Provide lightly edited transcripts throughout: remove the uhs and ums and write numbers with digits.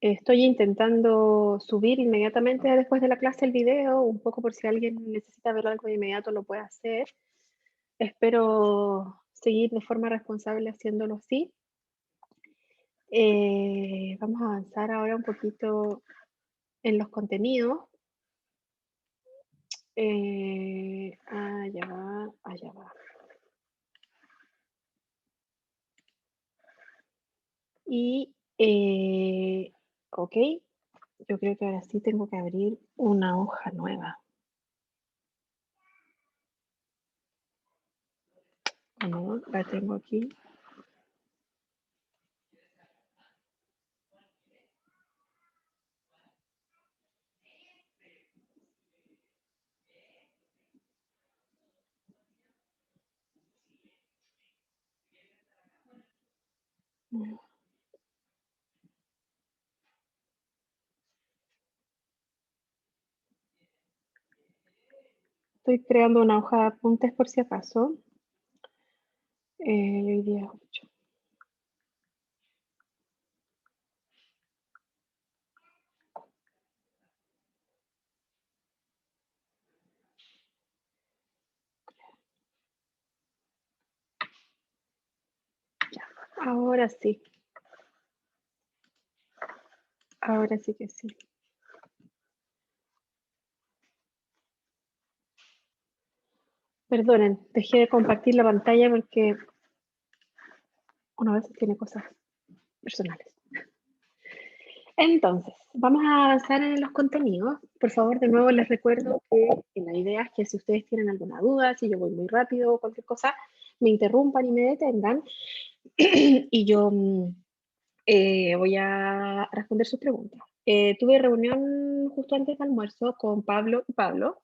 Estoy intentando subir inmediatamente después de la clase el video, un poco por si alguien necesita ver algo de inmediato lo puede hacer. Espero seguir de forma responsable haciéndolo así. Vamos a avanzar ahora un poquito en los contenidos. Allá va. Y, ok, yo creo que ahora sí tengo que abrir una hoja nueva. No, la tengo aquí. Estoy creando una hoja de apuntes por si acaso. Hoy día es 8. Ahora sí. Ahora sí que sí. Perdonen, dejé de compartir la pantalla porque una vez tiene cosas personales. Entonces, vamos a avanzar en los contenidos. Por favor, de nuevo les recuerdo que la idea es que si ustedes tienen alguna duda, si yo voy muy rápido o cualquier cosa, me interrumpan y me detengan y yo voy a responder sus preguntas. Tuve reunión justo antes del almuerzo con Pablo y Pablo.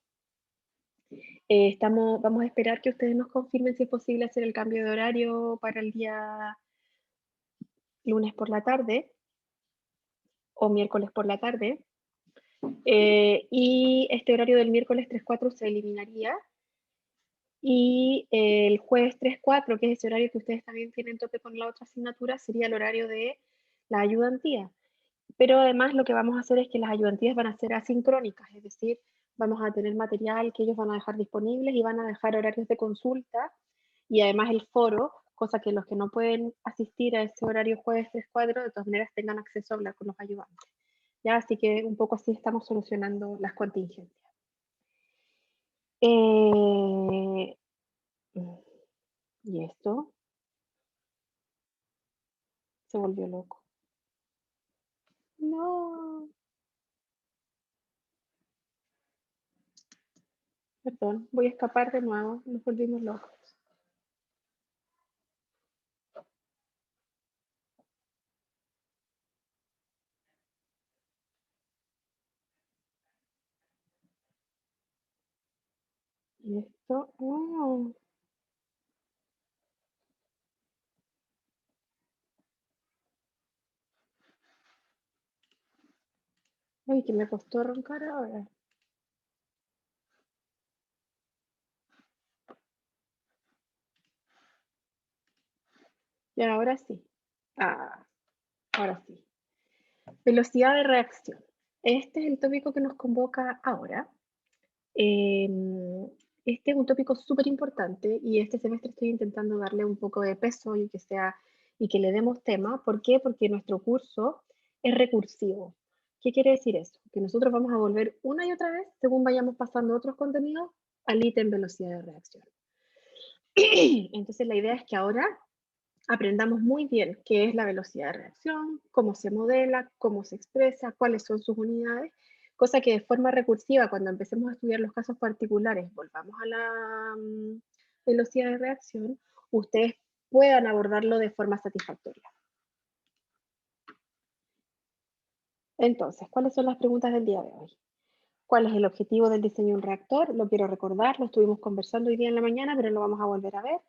Vamos a esperar que ustedes nos confirmen si es posible hacer el cambio de horario para el día lunes por la tarde o miércoles por la tarde. Y este horario del miércoles 3-4 se eliminaría. Y el jueves 3-4, que es ese horario que ustedes también tienen tope con la otra asignatura, sería el horario de la ayudantía. Pero además lo que vamos a hacer es que las ayudantías van a ser asincrónicas, es decir, vamos a tener material que ellos van a dejar disponibles y van a dejar horarios de consulta y además el foro, cosa que los que no pueden asistir a ese horario jueves 3-4 de todas maneras tengan acceso a hablar con los ayudantes. ¿Ya? Así que un poco así estamos solucionando las contingencias. Y esto se volvió loco. No. Perdón, voy a escapar de nuevo. Nos volvimos locos. Y esto, oh. Ay, que me costó arrancar ahora. Y ahora sí. Ahora sí. Velocidad de reacción. Este es el tópico que nos convoca ahora. Este es un tópico súper importante y este semestre estoy intentando darle un poco de peso y que le demos tema. ¿Por qué? Porque nuestro curso es recursivo. ¿Qué quiere decir eso? Que nosotros vamos a volver una y otra vez, según vayamos pasando otros contenidos, al ítem velocidad de reacción. Entonces la idea es que ahora aprendamos muy bien qué es la velocidad de reacción, cómo se modela, cómo se expresa, cuáles son sus unidades, cosa que de forma recursiva, cuando empecemos a estudiar los casos particulares, volvamos a la velocidad de reacción, ustedes puedan abordarlo de forma satisfactoria. Entonces, ¿cuáles son las preguntas del día de hoy? ¿Cuál es el objetivo del diseño de un reactor? Lo quiero recordar, lo estuvimos conversando hoy día en la mañana, pero lo vamos a volver a ver.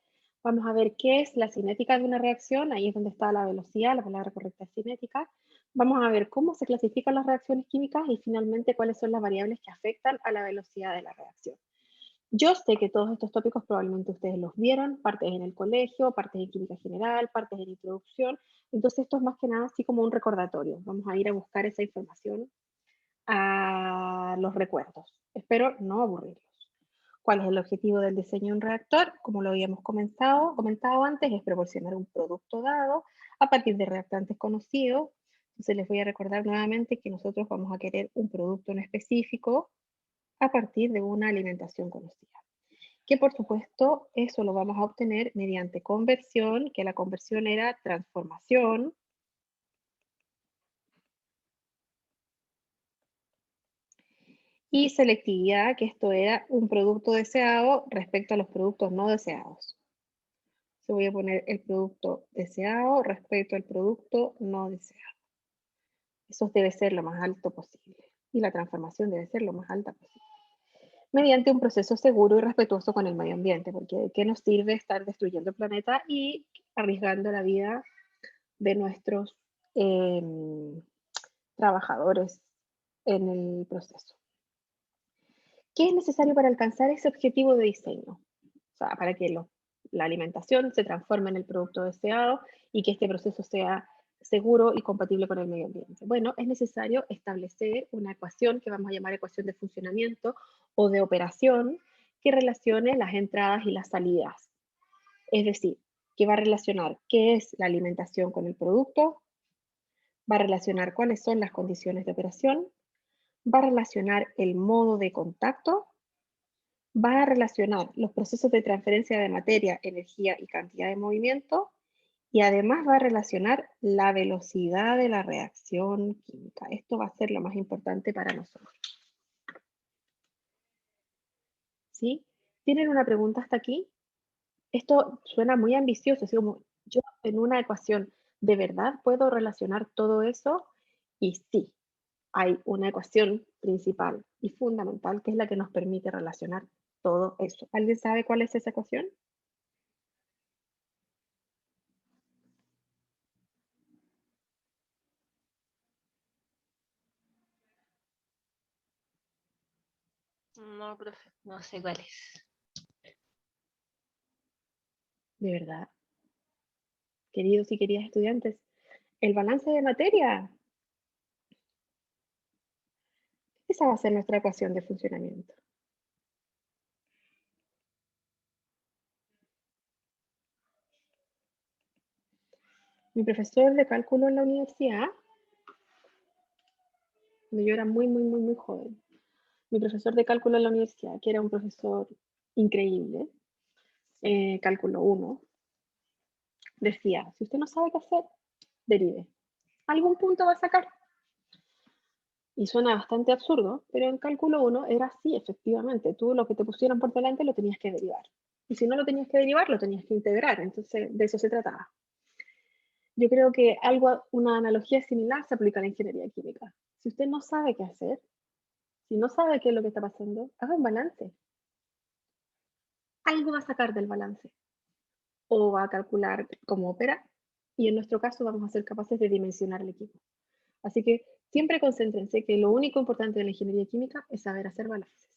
Vamos a ver qué es la cinética de una reacción, ahí es donde está la velocidad, la palabra correcta es cinética. Vamos a ver cómo se clasifican las reacciones químicas y finalmente cuáles son las variables que afectan a la velocidad de la reacción. Yo sé que todos estos tópicos probablemente ustedes los vieron, partes en el colegio, partes en química general, partes en introducción. Entonces esto es más que nada así como un recordatorio. Vamos a ir a buscar esa información a los recuerdos. Espero no aburrirlos. ¿Cuál es el objetivo del diseño de un reactor? Como lo habíamos comentado antes, es proporcionar un producto dado a partir de reactantes conocidos. Entonces les voy a recordar nuevamente que nosotros vamos a querer un producto en específico a partir de una alimentación conocida. Que por supuesto eso lo vamos a obtener mediante conversión, que la conversión era transformación, y selectividad, que esto era un producto deseado respecto a los productos no deseados. Se voy a poner el producto deseado respecto al producto no deseado. Eso debe ser lo más alto posible. Y la transformación debe ser lo más alta posible. Mediante un proceso seguro y respetuoso con el medio ambiente, porque ¿de qué nos sirve estar destruyendo el planeta y arriesgando la vida de nuestros trabajadores en el proceso? ¿Qué es necesario para alcanzar ese objetivo de diseño? O sea, para que la alimentación se transforme en el producto deseado y que este proceso sea seguro y compatible con el medio ambiente. Bueno, es necesario establecer una ecuación que vamos a llamar ecuación de funcionamiento o de operación que relacione las entradas y las salidas. Es decir, que va a relacionar qué es la alimentación con el producto, va a relacionar cuáles son las condiciones de operación, va a relacionar el modo de contacto, va a relacionar los procesos de transferencia de materia, energía y cantidad de movimiento, y además va a relacionar la velocidad de la reacción química. Esto va a ser lo más importante para nosotros. ¿Sí? ¿Tienen una pregunta hasta aquí? Esto suena muy ambicioso, así como yo en una ecuación, ¿de verdad puedo relacionar todo eso? Y sí, hay una ecuación principal y fundamental que es la que nos permite relacionar todo eso. ¿Alguien sabe cuál es esa ecuación? No, profe, no sé cuál es. De verdad, queridos y queridas estudiantes, el balance de materia. Esa va a ser nuestra ecuación de funcionamiento. Mi profesor de cálculo en la universidad, cuando yo era muy joven, mi profesor de cálculo en la universidad, que era un profesor increíble, cálculo 1, decía, si usted no sabe qué hacer, derive. Algún punto va a sacar. Y suena bastante absurdo, pero en cálculo 1 era así, efectivamente. Tú lo que te pusieran por delante lo tenías que derivar. Y si no lo tenías que derivar, lo tenías que integrar. Entonces, de eso se trataba. Yo creo que una analogía similar se aplica a la ingeniería química. Si usted no sabe qué hacer, si no sabe qué es lo que está pasando, haga un balance. Algo va a sacar del balance. O va a calcular cómo opera. Y en nuestro caso vamos a ser capaces de dimensionar el equipo. Así que siempre concéntrense que lo único importante de la ingeniería química es saber hacer balances.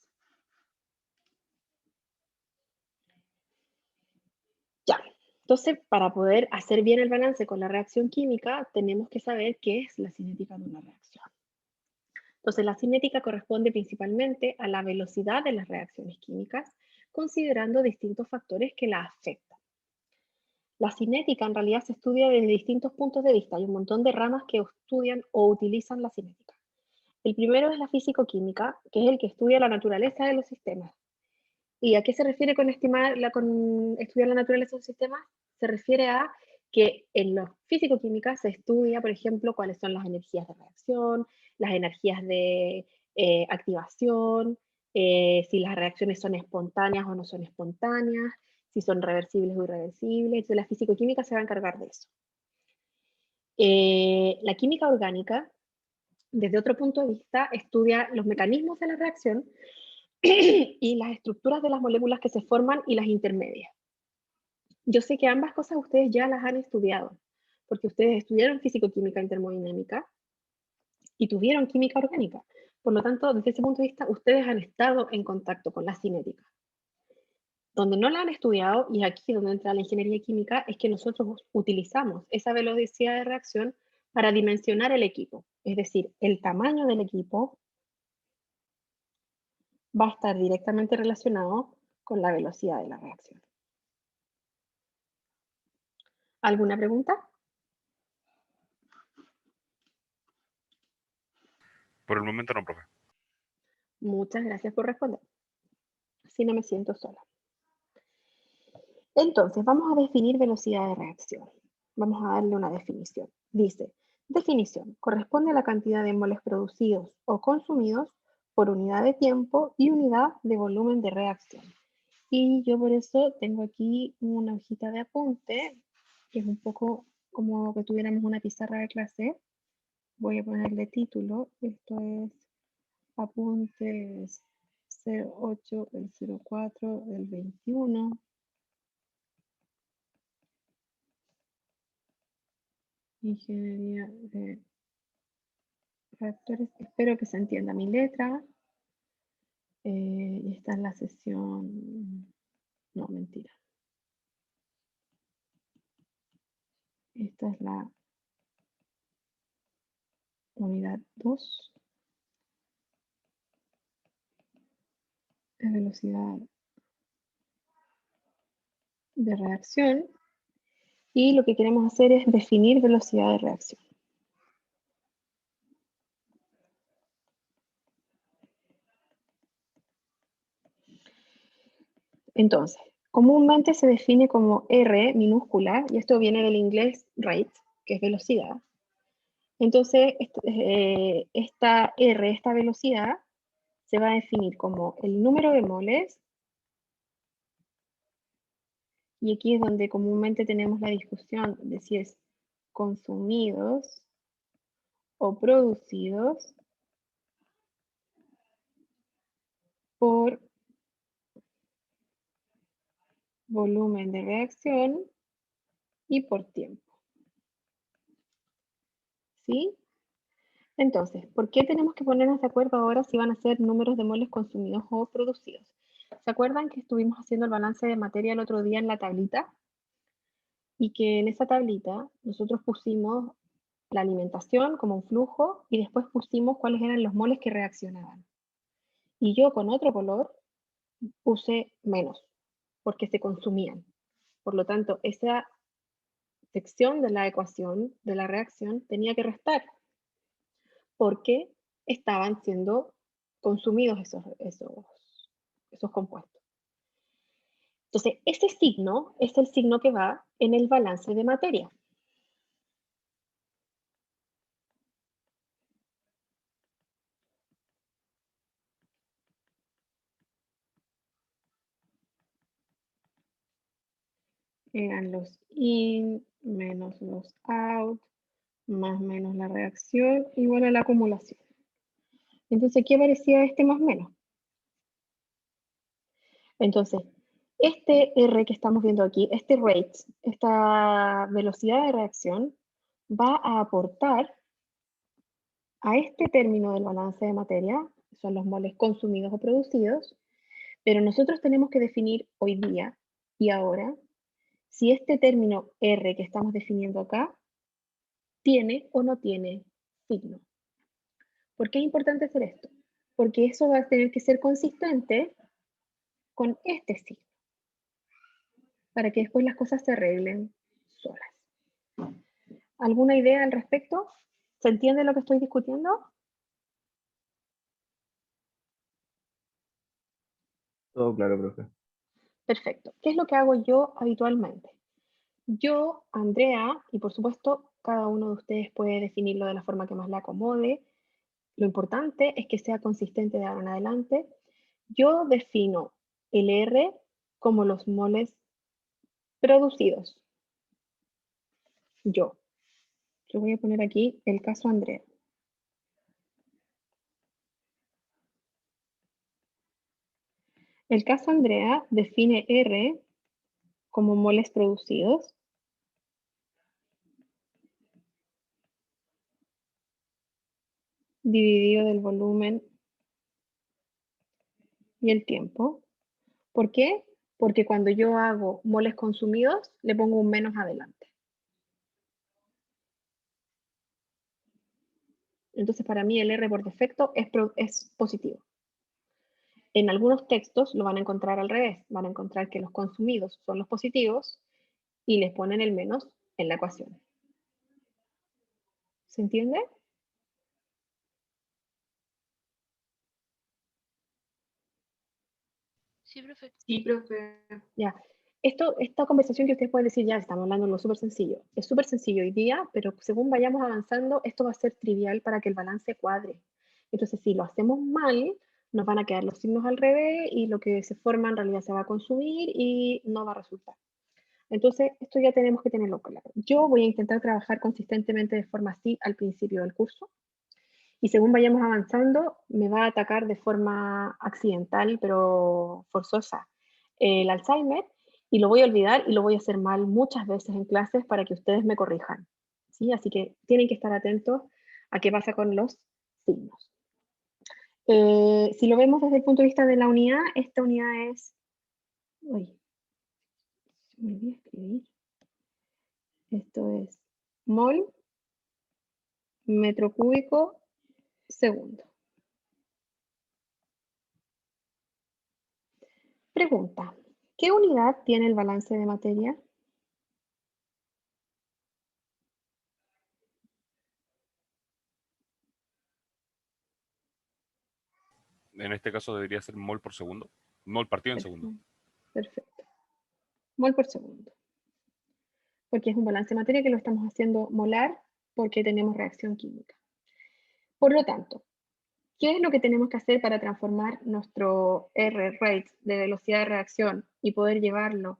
Ya. Entonces, para poder hacer bien el balance con la reacción química, tenemos que saber qué es la cinética de una reacción. Entonces, la cinética corresponde principalmente a la velocidad de las reacciones químicas, considerando distintos factores que la afectan. La cinética en realidad se estudia desde distintos puntos de vista. Hay un montón de ramas que estudian o utilizan la cinética. El primero es la físico-química, que es el que estudia la naturaleza de los sistemas. ¿Y a qué se refiere con estudiar la naturaleza de los sistemas? Se refiere a que en la físico-química se estudia, por ejemplo, cuáles son las energías de reacción, las energías de activación, si las reacciones son espontáneas o no son espontáneas, si son reversibles o irreversibles. Entonces, la físico-química se va a encargar de eso. La química orgánica, desde otro punto de vista, estudia los mecanismos de la reacción y las estructuras de las moléculas que se forman y las intermedias. Yo sé que ambas cosas ustedes ya las han estudiado, porque ustedes estudiaron físico-química termodinámica y tuvieron química orgánica. Por lo tanto, desde ese punto de vista, ustedes han estado en contacto con la cinética. Donde no la han estudiado, y aquí donde entra la ingeniería química, es que nosotros utilizamos esa velocidad de reacción para dimensionar el equipo. Es decir, el tamaño del equipo va a estar directamente relacionado con la velocidad de la reacción. ¿Alguna pregunta? Por el momento no, profe. Muchas gracias por responder. Así no me siento sola. Entonces, vamos a definir velocidad de reacción. Vamos a darle una definición. Dice, definición, corresponde a la cantidad de moles producidos o consumidos por unidad de tiempo y unidad de volumen de reacción. Y yo por eso tengo aquí una hojita de apunte, que es un poco como que tuviéramos una pizarra de clase. Voy a ponerle título. Esto es apuntes 08 del 04 del 21. Ingeniería de reactores. Espero que se entienda mi letra. Y esta es la sesión. No, mentira. Esta es la unidad 2. De velocidad de reacción. Y lo que queremos hacer es definir velocidad de reacción. Entonces, comúnmente se define como R minúscula, y esto viene del inglés rate, que es velocidad. Entonces, esta R, esta velocidad, se va a definir como el número de moles, y aquí es donde comúnmente tenemos la discusión de si es consumidos o producidos por volumen de reacción y por tiempo. ¿Sí? Entonces, ¿por qué tenemos que ponernos de acuerdo ahora si van a ser números de moles consumidos o producidos? ¿Se acuerdan que estuvimos haciendo el balance de materia el otro día en la tablita? Y que en esa tablita nosotros pusimos la alimentación como un flujo y después pusimos cuáles eran los moles que reaccionaban. Y yo con otro color puse menos, porque se consumían. Por lo tanto, esa sección de la ecuación de la reacción tenía que restar, porque estaban siendo consumidos esos compuestos. Entonces, ese signo es el signo que va en el balance de materia. Eran los in menos los out, más menos la reacción, igual a la acumulación. Entonces, ¿qué parecía este más menos? Entonces, este R que estamos viendo aquí, este rate, esta velocidad de reacción, va a aportar a este término del balance de materia, son los moles consumidos o producidos, pero nosotros tenemos que definir hoy día y ahora si este término R que estamos definiendo acá tiene o no tiene signo. ¿Por qué es importante hacer esto? Porque eso va a tener que ser consistente con este signo, para que después las cosas se arreglen solas. ¿Alguna idea al respecto? ¿Se entiende lo que estoy discutiendo? Todo claro, profe. Perfecto. ¿Qué es lo que hago yo habitualmente? Yo, Andrea, y por supuesto, cada uno de ustedes puede definirlo de la forma que más le acomode. Lo importante es que sea consistente de ahora en adelante. Yo defino el R como los moles producidos. Yo voy a poner aquí el caso Andrea. El caso Andrea define R como moles producidos dividido del volumen y el tiempo. ¿Por qué? porque cuando yo hago moles consumidos, le pongo un menos adelante. Entonces, para mí el R por defecto es positivo. En algunos textos lo van a encontrar al revés. Van a encontrar que los consumidos son los positivos y les ponen el menos en la ecuación. ¿Se entiende? Sí, profe. Sí, profe. Ya. Esta conversación que ustedes pueden decir, ya estamos hablando de lo súper sencillo. Es súper sencillo hoy día, pero según vayamos avanzando, esto va a ser trivial para que el balance cuadre. Entonces, si lo hacemos mal, nos van a quedar los signos al revés y lo que se forma en realidad se va a consumir y no va a resultar. Entonces, esto ya tenemos que tenerlo claro. Yo voy a intentar trabajar consistentemente de forma así al principio del curso. Y según vayamos avanzando, me va a atacar de forma accidental, pero forzosa, el Alzheimer, y lo voy a olvidar y lo voy a hacer mal muchas veces en clases para que ustedes me corrijan. ¿Sí? Así que tienen que estar atentos a qué pasa con los signos. Si lo vemos desde el punto de vista de la unidad, esta unidad es... Uy, me olvidé escribir. Esto es mol, metro cúbico, segundo. Pregunta, ¿qué unidad tiene el balance de materia? En este caso debería ser mol por segundo. Mol partido en segundo. Perfecto. Mol por segundo. Porque es un balance de materia que lo estamos haciendo molar porque tenemos reacción química. Por lo tanto, ¿qué es lo que tenemos que hacer para transformar nuestro R rate de velocidad de reacción y poder llevarlo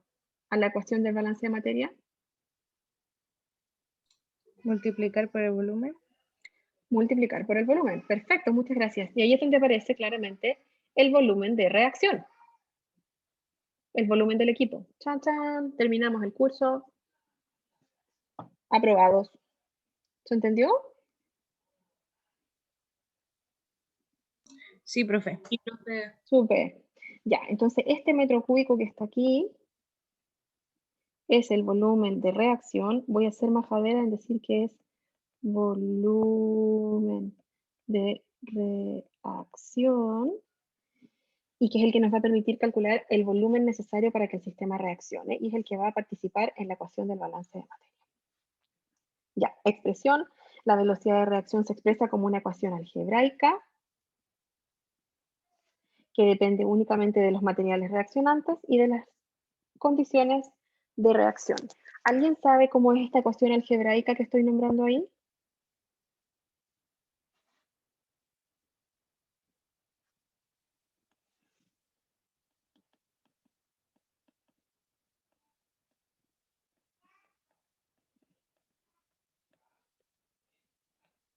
a la ecuación del balance de materia? Multiplicar por el volumen. Multiplicar por el volumen. Perfecto, muchas gracias. Y ahí es donde aparece claramente el volumen de reacción. El volumen del equipo. Chan, chan. Terminamos el curso. Aprobados. ¿Se entendió? Sí, profe. Sí, profe. Súper. Ya, entonces este metro cúbico que está aquí es el volumen de reacción. Voy a ser majadera en decir que es volumen de reacción y que es el que nos va a permitir calcular el volumen necesario para que el sistema reaccione y es el que va a participar en la ecuación del balance de materia. Ya, expresión. La velocidad de reacción se expresa como una ecuación algebraica que depende únicamente de los materiales reaccionantes y de las condiciones de reacción. ¿Alguien sabe cómo es esta ecuación algebraica que estoy nombrando ahí?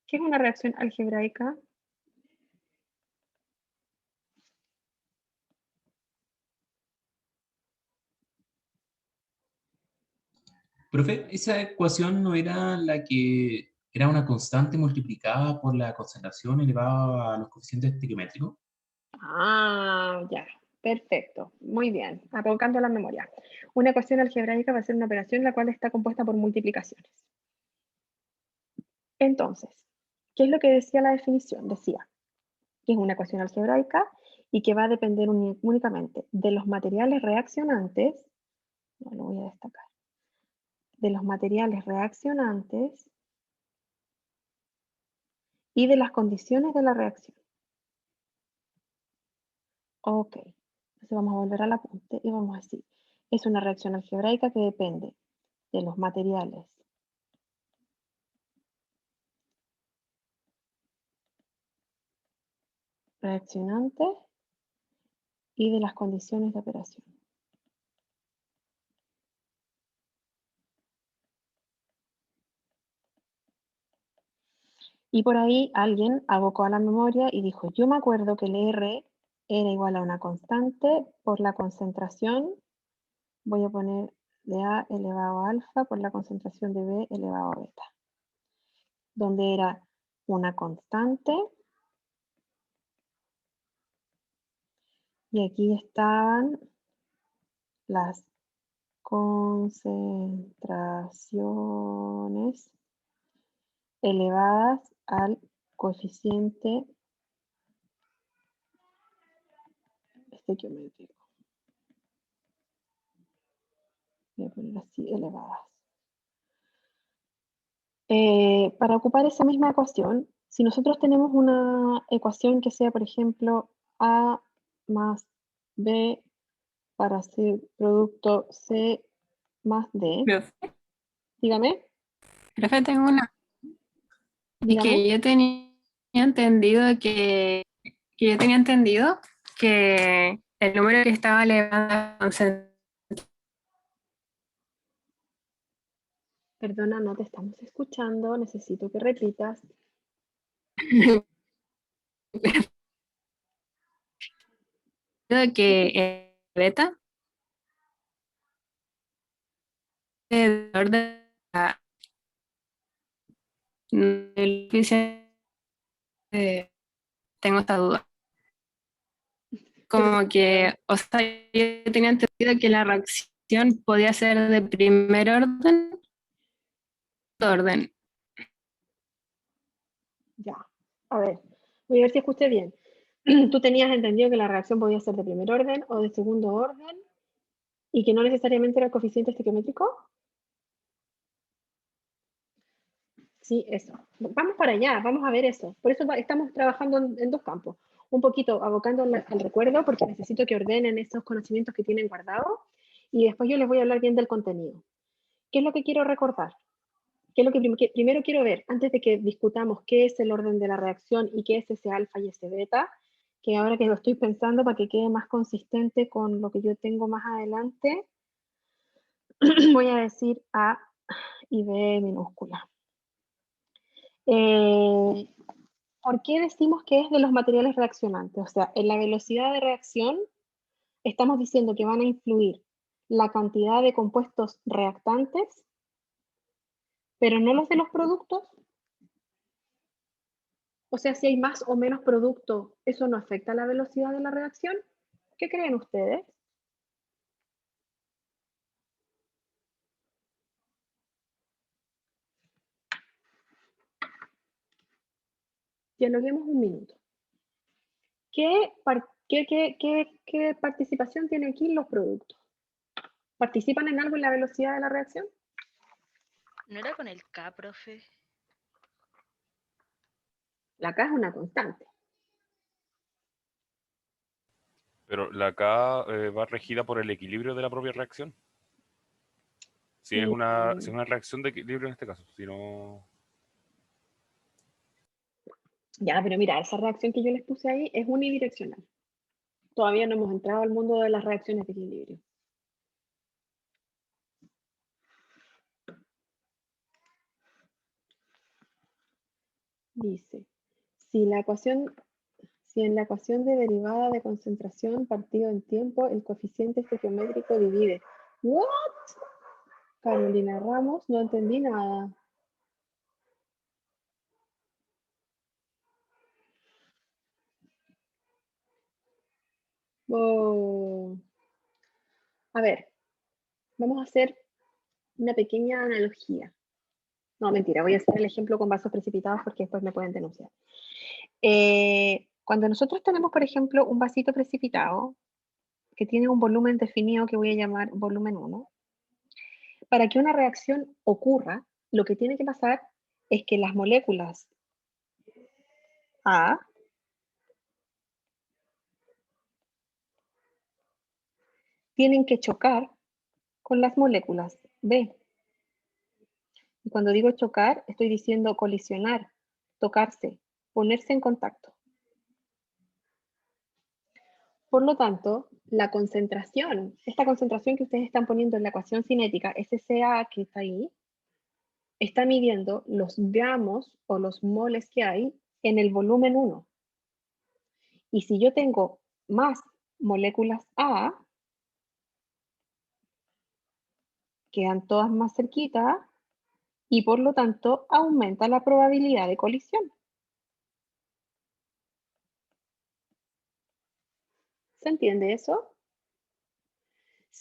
¿Qué es una reacción algebraica? Profe, esa ecuación no era la que era una constante multiplicada por la concentración elevada a los coeficientes estequiométricos. Ah, ya, perfecto, muy bien, aplicando la memoria. Una ecuación algebraica va a ser una operación la cual está compuesta por multiplicaciones. Entonces, ¿qué es lo que decía la definición? Decía que es una ecuación algebraica y que va a depender únicamente de los materiales reaccionantes, no lo voy a destacar, de los materiales reaccionantes y de las condiciones de la reacción. Ok, entonces vamos a volver al apunte y vamos a decir, es una reacción algebraica que depende de los materiales reaccionantes y de las condiciones de operación. Y por ahí alguien abocó a la memoria y dijo, yo me acuerdo que el R era igual a una constante por la concentración, voy a poner de A elevado a alfa por la concentración de B elevado a beta, donde era una constante y aquí estaban las concentraciones elevadas al coeficiente estequiométrico. Voy a poner así, elevadas. Para ocupar esa misma ecuación, si nosotros tenemos una ecuación que sea, por ejemplo, A más B para C producto C más D, Profe, dígame, profe, tengo una. Es dígame. que yo tenía entendido que el número que estaba elevando la concentración. Perdona, no te estamos escuchando, necesito que repitas. Que beta de orden el tengo esta duda. Como que, o sea, yo tenía entendido que la reacción podía ser de primer orden. Ya, a ver, voy a ver si escuché bien. Tú tenías entendido que la reacción podía ser de primer orden o de segundo orden y que no necesariamente era el coeficiente estequiométrico. Sí, eso. Vamos para allá, vamos a ver eso. Por eso estamos trabajando en dos campos. Un poquito abocando al recuerdo, porque necesito que ordenen esos conocimientos que tienen guardados, y después yo les voy a hablar bien del contenido. ¿Qué es lo que quiero recordar? ¿Qué es lo que primero quiero ver? Antes de que discutamos qué es el orden de la reacción y qué es ese alfa y ese beta, que ahora que lo estoy pensando para que quede más consistente con lo que yo tengo más adelante, voy a decir A y B minúscula. ¿Por qué decimos que es de los materiales reaccionantes? O sea, en la velocidad de reacción estamos diciendo que van a influir la cantidad de compuestos reactantes, pero no los de los productos. O sea, si hay más o menos producto, ¿eso no afecta la velocidad de la reacción? ¿Qué creen ustedes? Dialoguemos un minuto. ¿Qué participación tienen aquí los productos? ¿Participan en algo en la velocidad de la reacción? ¿No era con el K, profe? La K es una constante. Pero la K va regida por el equilibrio de la propia reacción. Si es una reacción de equilibrio en este caso, si no... Ya, pero mira, esa reacción que yo les puse ahí es unidireccional. Todavía no hemos entrado al mundo de las reacciones de equilibrio. Dice, si en la ecuación de derivada de concentración partido en tiempo, el coeficiente estequiométrico divide. ¿What? Carolina Ramos, no entendí nada. Oh. A ver, vamos a hacer una pequeña analogía. No, mentira, voy a hacer el ejemplo con vasos precipitados porque después me pueden denunciar. Cuando nosotros tenemos, por ejemplo, un vasito precipitado que tiene un volumen definido que voy a llamar volumen 1, para que una reacción ocurra, lo que tiene que pasar es que las moléculas A tienen que chocar con las moléculas B. Y cuando digo chocar, estoy diciendo colisionar, tocarse, ponerse en contacto. Por lo tanto, la concentración, esta concentración que ustedes están poniendo en la ecuación cinética, SCA que está ahí, está midiendo los gramos o los moles que hay en el volumen 1. Y si yo tengo más moléculas A, quedan todas más cerquitas y por lo tanto aumenta la probabilidad de colisión. ¿Se entiende eso?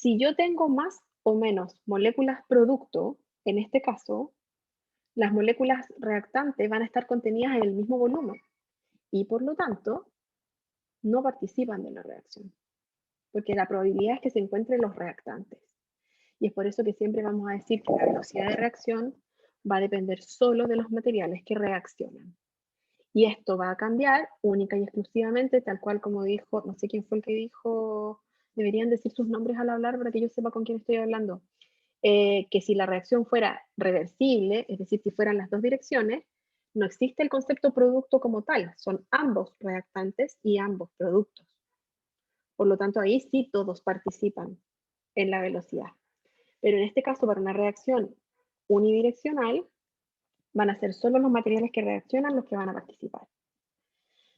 Si yo tengo más o menos moléculas producto, en este caso, las moléculas reactantes van a estar contenidas en el mismo volumen y por lo tanto no participan de la reacción, porque la probabilidad es que se encuentren los reactantes. Y es por eso que siempre vamos a decir que la velocidad de reacción va a depender solo de los materiales que reaccionan. Y esto va a cambiar única y exclusivamente, tal cual como dijo, no sé quién fue el que dijo, deberían decir sus nombres al hablar para que yo sepa con quién estoy hablando, que si la reacción fuera reversible, es decir, si fueran las dos direcciones, no existe el concepto producto como tal, son ambos reactantes y ambos productos. Por lo tanto, ahí sí todos participan en la velocidad. Pero en este caso, para una reacción unidireccional, van a ser solo los materiales que reaccionan los que van a participar.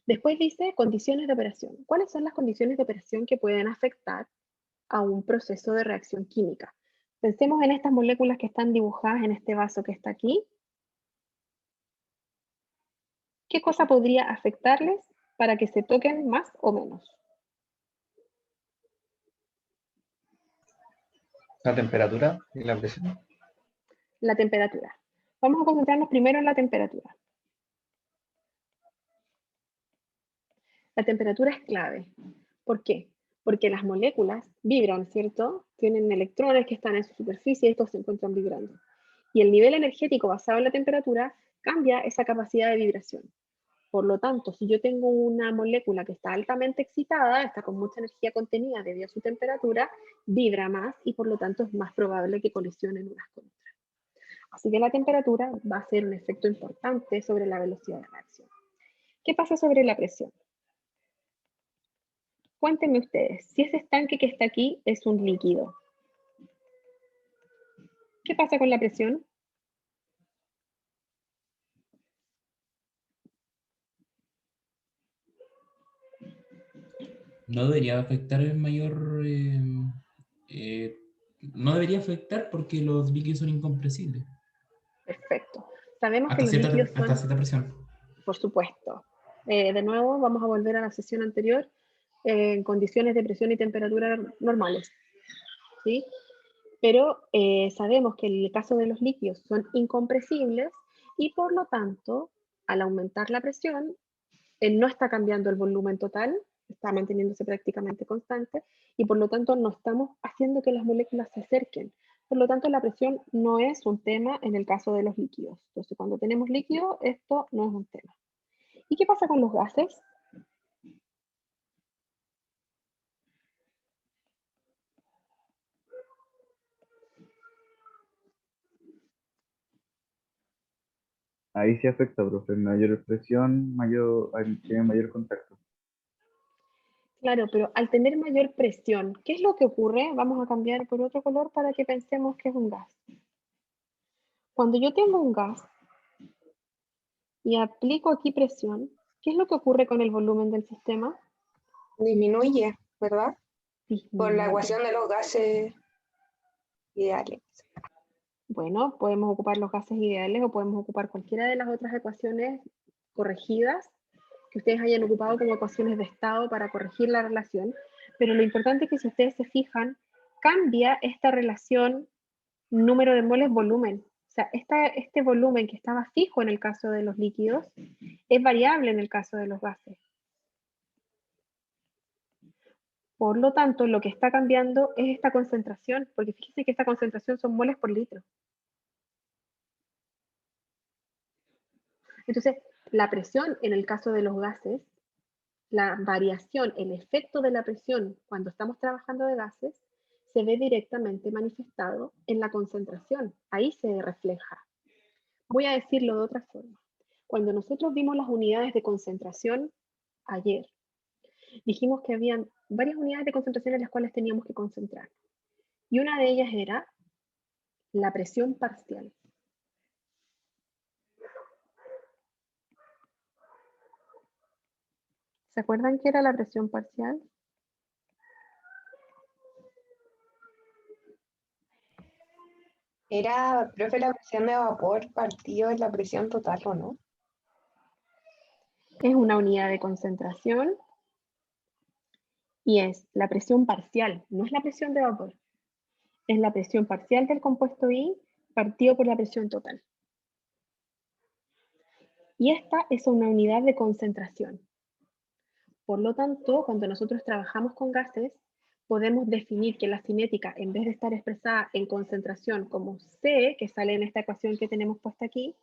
Después dice condiciones de operación. ¿Cuáles son las condiciones de operación que pueden afectar a un proceso de reacción química? Pensemos en estas moléculas que están dibujadas en este vaso que está aquí. ¿Qué cosa podría afectarles para que se toquen más o menos? La temperatura y la presión. La temperatura. Vamos a concentrarnos primero en la temperatura. La temperatura es clave. ¿Por qué? Porque las moléculas vibran, ¿cierto? Tienen electrones que están en su superficie y estos se encuentran vibrando. Y el nivel energético basado en la temperatura cambia esa capacidad de vibración. Por lo tanto, si yo tengo una molécula que está altamente excitada, está con mucha energía contenida debido a su temperatura, vibra más y por lo tanto es más probable que colisionen unas con otras. Así que la temperatura va a ser un efecto importante sobre la velocidad de reacción. ¿Qué pasa sobre la presión? Cuéntenme ustedes, si ese estanque que está aquí es un líquido, ¿qué pasa con la presión? No debería afectar el mayor... no debería afectar porque los líquidos son incompresibles. Perfecto. Sabemos que los líquidos son... Hasta cierta presión. Por supuesto. De nuevo, vamos a volver a la sesión anterior en condiciones de presión y temperatura normales. ¿Sí? Pero sabemos que en el caso de los líquidos son incompresibles y por lo tanto, al aumentar la presión, no está cambiando el volumen total, está manteniéndose prácticamente constante y por lo tanto no estamos haciendo que las moléculas se acerquen. Por lo tanto, la presión no es un tema en el caso de los líquidos. Entonces, cuando tenemos líquido, esto no es un tema. ¿Y qué pasa con los gases? Ahí sí afecta, profe. Mayor presión, tiene mayor contacto. Claro, pero al tener mayor presión, ¿qué es lo que ocurre? Vamos a cambiar por otro color para que pensemos que es un gas. Cuando yo tengo un gas y aplico aquí presión, ¿qué es lo que ocurre con el volumen del sistema? Disminuye, ¿verdad? Por la Disminuye. ecuación de los gases ideales. Bueno, podemos ocupar los gases ideales o podemos ocupar cualquiera de las otras ecuaciones corregidas que ustedes hayan ocupado como ecuaciones de estado para corregir la relación, pero lo importante es que si ustedes se fijan, cambia esta relación número de moles volumen. O sea, este volumen que estaba fijo en el caso de los líquidos es variable en el caso de los gases. Por lo tanto, lo que está cambiando es esta concentración, porque fíjense que esta concentración son moles por litro. Entonces, la presión en el caso de los gases, la variación, el efecto de la presión cuando estamos trabajando de gases, se ve directamente manifestado en la concentración. Ahí se refleja. Voy a decirlo de otra forma. Cuando nosotros vimos las unidades de concentración ayer, dijimos que habían varias unidades de concentración en las cuales teníamos que concentrar. Y una de ellas era la presión parcial. ¿Se acuerdan qué era la presión parcial? Era, profe, la presión de vapor partido en la presión total, ¿o no? Es una unidad de concentración y es la presión parcial, no es la presión de vapor. es la presión parcial del compuesto I partido por la presión total. Y esta es una unidad de concentración. Por lo tanto, cuando nosotros trabajamos con gases, podemos definir que la cinética, en vez de estar expresada en concentración como C, que sale en esta ecuación que tenemos puesta aquí,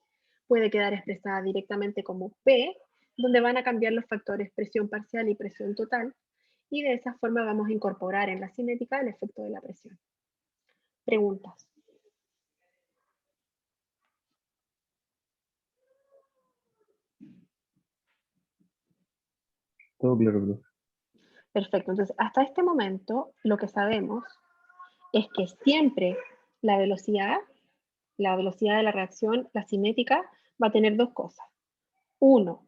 puede quedar expresada directamente como P, donde van a cambiar los factores presión parcial y presión total, y de esa forma vamos a incorporar en la cinética el efecto de la presión. Preguntas. Todo claro, profe. Perfecto, entonces hasta este momento lo que sabemos es que siempre la velocidad de la reacción, la cinética, va a tener dos cosas. Uno,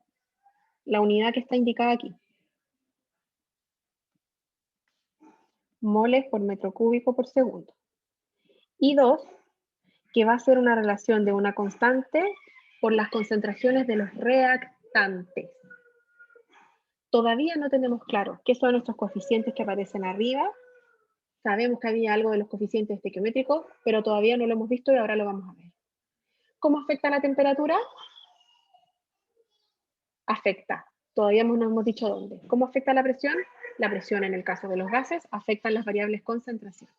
la unidad que está indicada aquí. Moles por metro cúbico por segundo. Y dos, que va a ser una relación de una constante por las concentraciones de los reactantes. Todavía no tenemos claro qué son estos coeficientes que aparecen arriba. Sabemos que había algo de los coeficientes estequiométricos, pero todavía no lo hemos visto y ahora lo vamos a ver. ¿Cómo afecta la temperatura? Afecta. Todavía no hemos dicho dónde. ¿Cómo afecta la presión? La presión en el caso de los gases afecta las variables concentración.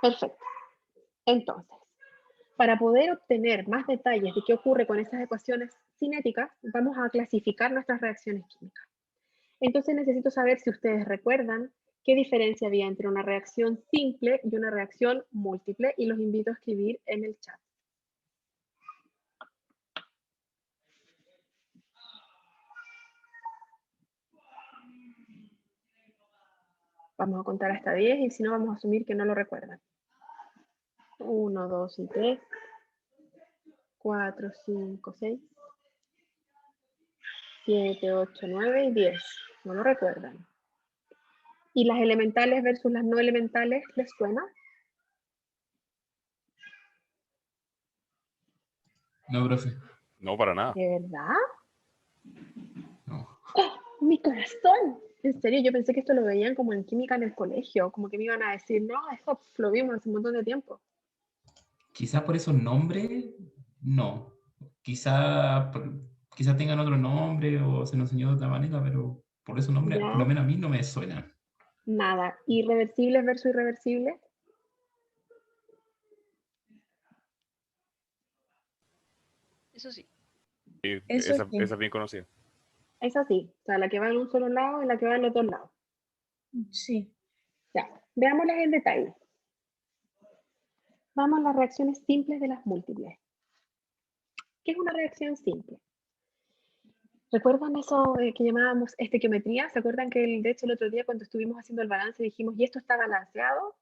Perfecto. Entonces, para poder obtener más detalles de qué ocurre con esas ecuaciones cinéticas, vamos a clasificar nuestras reacciones químicas. Entonces necesito saber si ustedes recuerdan qué diferencia había entre una reacción simple y una reacción múltiple, y los invito a escribir en el chat. Vamos a contar hasta 10 y si no vamos a asumir que no lo recuerdan. 1, 2 y 3, 4, 5, 6, 7, 8, 9 y 10. No lo recuerdan. ¿Y las elementales versus las no elementales les suena? No, profe. No, para nada. ¿De verdad? No. ¡Mi corazón! En serio, yo pensé que esto lo veían como en química en el colegio, como que me iban a decir, no, eso lo vimos hace un montón de tiempo. Quizás por esos nombres, no. Quizás tengan otro nombre o se nos enseñó de otra manera, pero por esos nombres, Ya. por lo menos a mí no me suenan. Nada. ¿Irreversibles versus irreversibles? Eso sí. Sí, Eso esa sí. es bien conocida. Es así, o sea, la que va en un solo lado y la que va en los dos lados. Sí. Ya, veámoslas en detalle. Vamos a las reacciones simples de las múltiples. ¿Qué es una reacción simple? ¿Recuerdan eso que llamábamos estequiometría? ¿Se acuerdan que de hecho el otro día cuando estuvimos haciendo el balance dijimos, y esto está balanceado?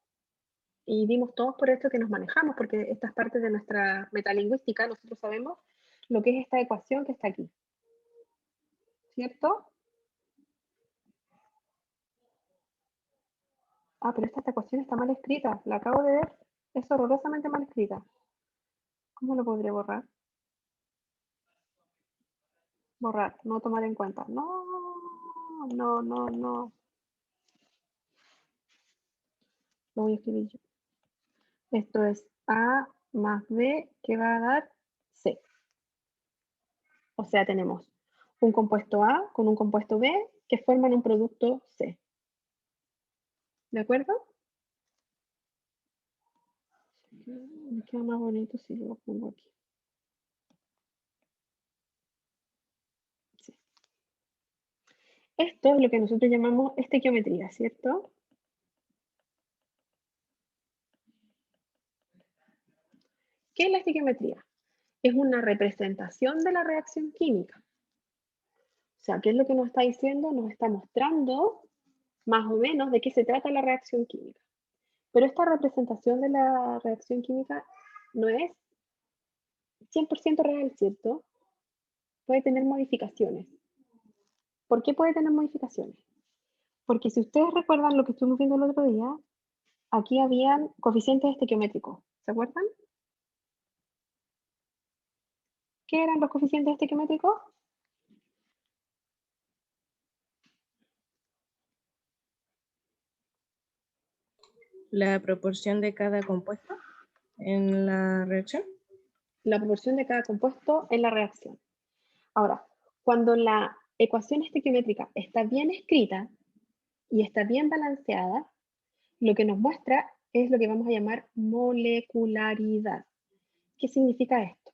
Y dimos todos por esto que nos manejamos, porque esta es parte de nuestra metalingüística, nosotros sabemos lo que es esta ecuación que está aquí. ¿Cierto? Ah, pero esta ecuación está mal escrita, la acabo de ver, es horrorosamente mal escrita. ¿Cómo lo podré borrar? Borrar, no tomar en cuenta. No, no, no, no. Lo voy a escribir yo. Esto es A más B que va a dar C. O sea, tenemos un compuesto A con un compuesto B que forman un producto C. ¿De acuerdo? Me queda más bonito si lo pongo aquí. Sí. Esto es lo que nosotros llamamos estequiometría, ¿cierto? ¿Qué es la estequiometría? Es una representación de la reacción química. O sea, ¿qué es lo que nos está diciendo? Nos está mostrando más o menos de qué se trata la reacción química. Pero esta representación de la reacción química no es 100% real, ¿cierto? Puede tener modificaciones. ¿Por qué puede tener modificaciones? Porque si ustedes recuerdan lo que estuvimos viendo el otro día, aquí habían coeficientes estequiométricos. ¿Se acuerdan? ¿Qué eran los coeficientes estequiométricos? la proporción de cada compuesto en la reacción. La proporción de cada compuesto en la reacción. Ahora, cuando la ecuación estequiométrica está bien escrita y está bien balanceada, lo que nos muestra es lo que vamos a llamar molecularidad. ¿Qué significa esto?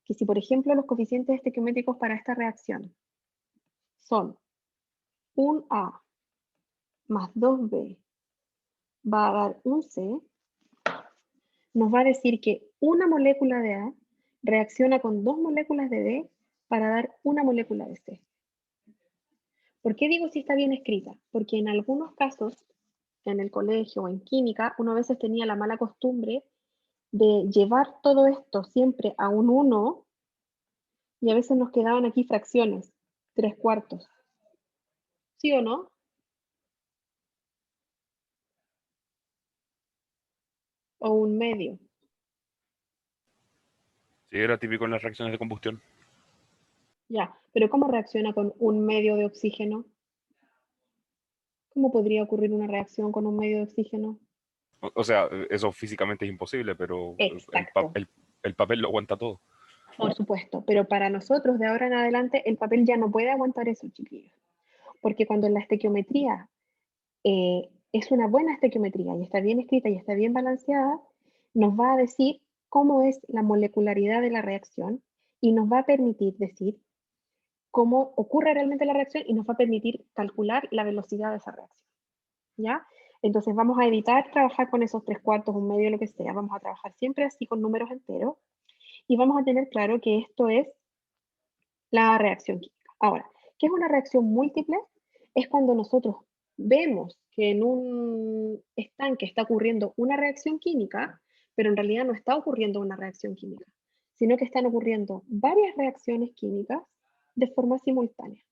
Que si, por ejemplo, los coeficientes estequiométricos para esta reacción son un A más 2B va a dar un C, nos va a decir que una molécula de A reacciona con 2 moléculas de B para dar una molécula de C. ¿Por qué digo si está bien escrita? Porque en algunos casos, en el colegio o en química, uno a veces tenía la mala costumbre de llevar todo esto siempre a un 1 y a veces nos quedaban aquí fracciones, 3/4. ¿Sí o no? O un medio. Sí, era típico en las reacciones de combustión. Ya, pero ¿cómo reacciona con un medio de oxígeno? ¿Cómo podría ocurrir una reacción con un medio de oxígeno? O sea, eso físicamente es imposible, pero Exacto. el papel lo aguanta todo. Por supuesto, pero para nosotros de ahora en adelante el papel ya no puede aguantar eso, chiquillos. Porque cuando la estequiometría es una buena estequiometría y está bien escrita y está bien balanceada, nos va a decir cómo es la molecularidad de la reacción y nos va a permitir decir cómo ocurre realmente la reacción y nos va a permitir calcular la velocidad de esa reacción. ¿Ya? Entonces vamos a evitar trabajar con esos 3/4, un medio, lo que sea. Vamos a trabajar siempre así con números enteros y vamos a tener claro que esto es la reacción química. Ahora, ¿qué es una reacción múltiple? Es cuando nosotros vemos que en un estanque está ocurriendo una reacción química, pero en realidad no está ocurriendo una reacción química, sino que están ocurriendo varias reacciones químicas de forma simultánea.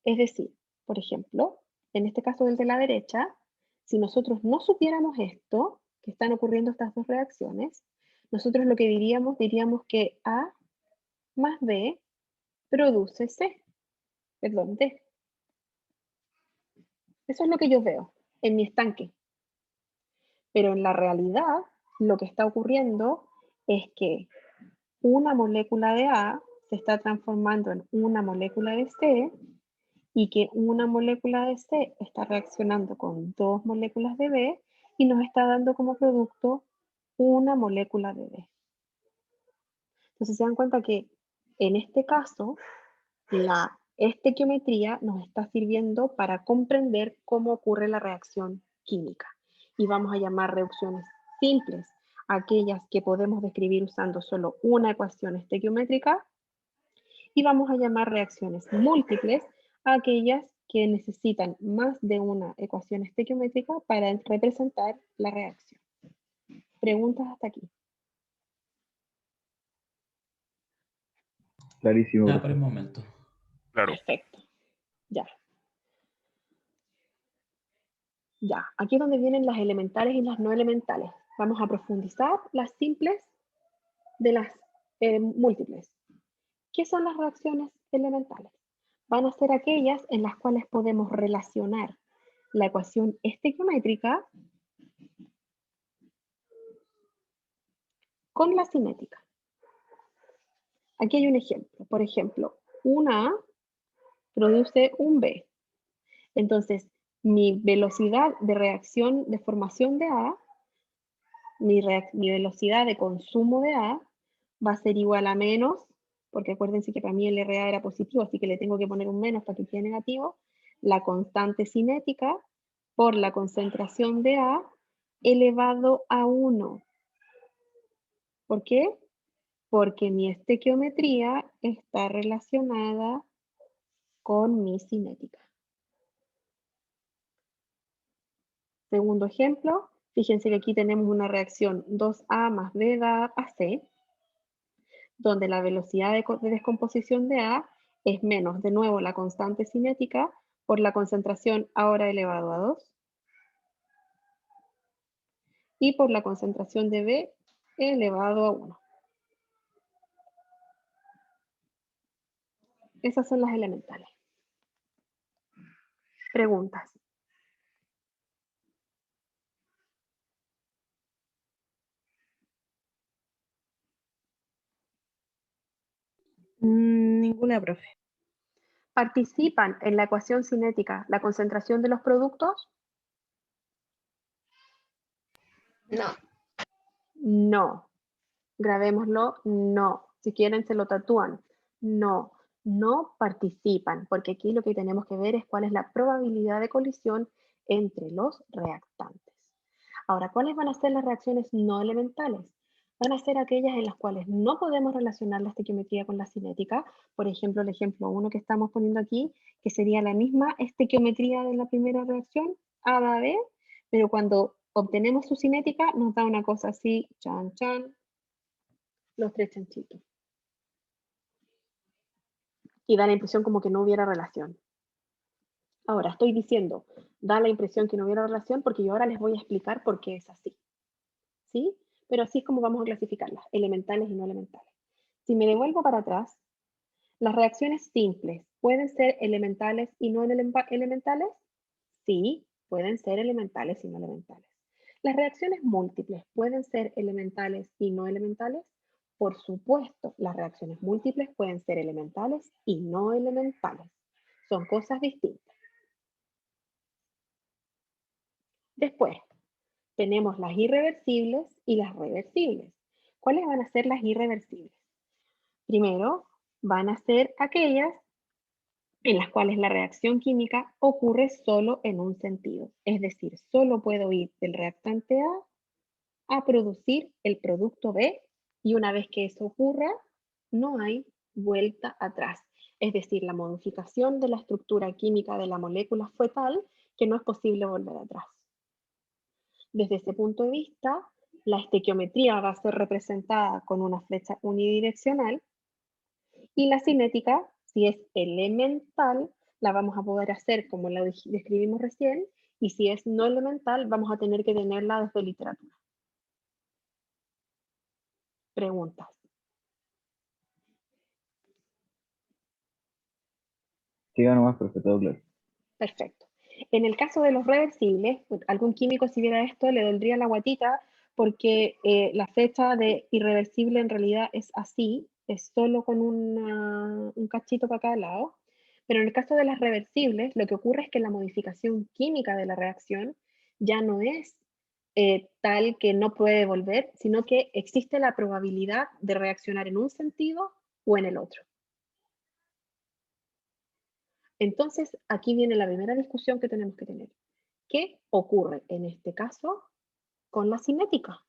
Es decir, por ejemplo, en este caso del de la derecha, si nosotros no supiéramos esto, que están ocurriendo estas dos reacciones, nosotros lo que diríamos que A más B produce C, perdón, D. Eso es lo que yo veo en mi estanque. Pero en la realidad, lo que está ocurriendo es que una molécula de A se está transformando en una molécula de C y que una molécula de C está reaccionando con 2 moléculas de B y nos está dando como producto una molécula de D. Entonces se dan cuenta que en este caso la estequiometría nos está sirviendo para comprender cómo ocurre la reacción química. Y vamos a llamar reacciones simples aquellas que podemos describir usando solo una ecuación estequiométrica. Y vamos a llamar reacciones múltiples a aquellas que necesitan más de una ecuación estequiométrica para representar la reacción. ¿Preguntas hasta aquí? Clarísimo, Nada por el profe. momento. Claro. Perfecto. Ya. Ya, aquí es donde vienen las elementales y las no elementales. Vamos a profundizar las simples de las múltiples. ¿Qué son las reacciones elementales? Van a ser aquellas en las cuales podemos relacionar la ecuación estequiométrica con la cinética. Aquí hay un ejemplo. Por ejemplo, una A produce un B. Entonces, mi velocidad de reacción de formación de A, mi velocidad de consumo de A, va a ser igual a menos, porque acuérdense que para mí el RA era positivo, así que le tengo que poner un menos para que quede negativo, la constante cinética por la concentración de A elevado a 1. ¿Por qué? Porque mi estequiometría está relacionada con mi cinética. Segundo ejemplo, fíjense que aquí tenemos una reacción 2A más B da a C, donde la velocidad de descomposición de A es menos, de nuevo, la constante cinética por la concentración ahora elevado a 2 y por la concentración de B elevado a 1. Esas son las elementales. Preguntas. Ninguna, profe. ¿Participan en la ecuación cinética la concentración de los productos? No. No. Grabémoslo, no. Si quieren se lo tatúan. No, no participan, porque aquí lo que tenemos que ver es cuál es la probabilidad de colisión entre los reactantes. Ahora, ¿cuáles van a ser las reacciones no elementales? Van a ser aquellas en las cuales no podemos relacionar la estequiometría con la cinética. Por ejemplo, el ejemplo 1 que estamos poniendo aquí, que sería la misma estequiometría de la primera reacción, A da B, pero cuando obtenemos su cinética nos da una cosa así, chan, chan, los tres chanchitos. Y da la impresión como que no hubiera relación. Ahora, estoy diciendo, da la impresión que no hubiera relación porque yo ahora les voy a explicar por qué es así. ¿Sí? Pero así es como vamos a clasificarlas, elementales y no elementales. Si me devuelvo para atrás, las reacciones simples pueden ser elementales y no elementales. Sí, pueden ser elementales y no elementales. Las reacciones múltiples pueden ser elementales y no elementales. Por supuesto, las reacciones múltiples pueden ser elementales y no elementales. Son cosas distintas. Después, tenemos las irreversibles y las reversibles. ¿Cuáles van a ser las irreversibles? Primero, van a ser aquellas en las cuales la reacción química ocurre solo en un sentido. Es decir, solo puedo ir del reactante A producir el producto B y una vez que eso ocurra, no hay vuelta atrás. Es decir, la modificación de la estructura química de la molécula fue tal que no es posible volver atrás. Desde ese punto de vista, la estequiometría va a ser representada con una flecha unidireccional y la cinética, si es elemental, la vamos a poder hacer como la describimos recién, y si es no elemental, vamos a tener que tenerla desde literatura. Preguntas. Siga nomás, profe, todo claro. Perfecto. En el caso de los reversibles, algún químico si viera esto le dolería la guatita porque la fecha de irreversible en realidad es así, es solo con un cachito para cada lado. Pero en el caso de las reversibles, lo que ocurre es que la modificación química de la reacción ya no es tal que no puede volver, sino que existe la probabilidad de reaccionar en un sentido o en el otro. Entonces, aquí viene la primera discusión que tenemos que tener. ¿Qué ocurre en este caso con la cinética?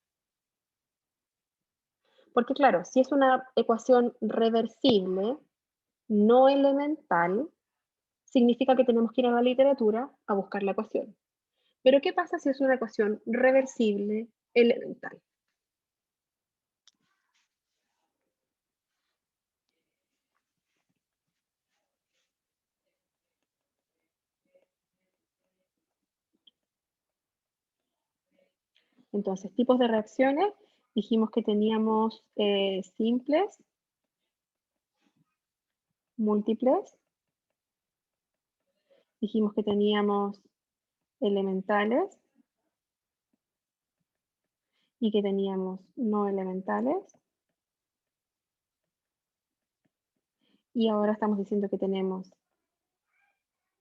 Porque claro, si es una ecuación reversible, no elemental, significa que tenemos que ir a la literatura a buscar la ecuación. Pero ¿qué pasa si es una ecuación reversible elemental? Entonces, tipos de reacciones, dijimos que teníamos simples, múltiples, dijimos que teníamos elementales y que teníamos no elementales. Y ahora estamos diciendo que tenemos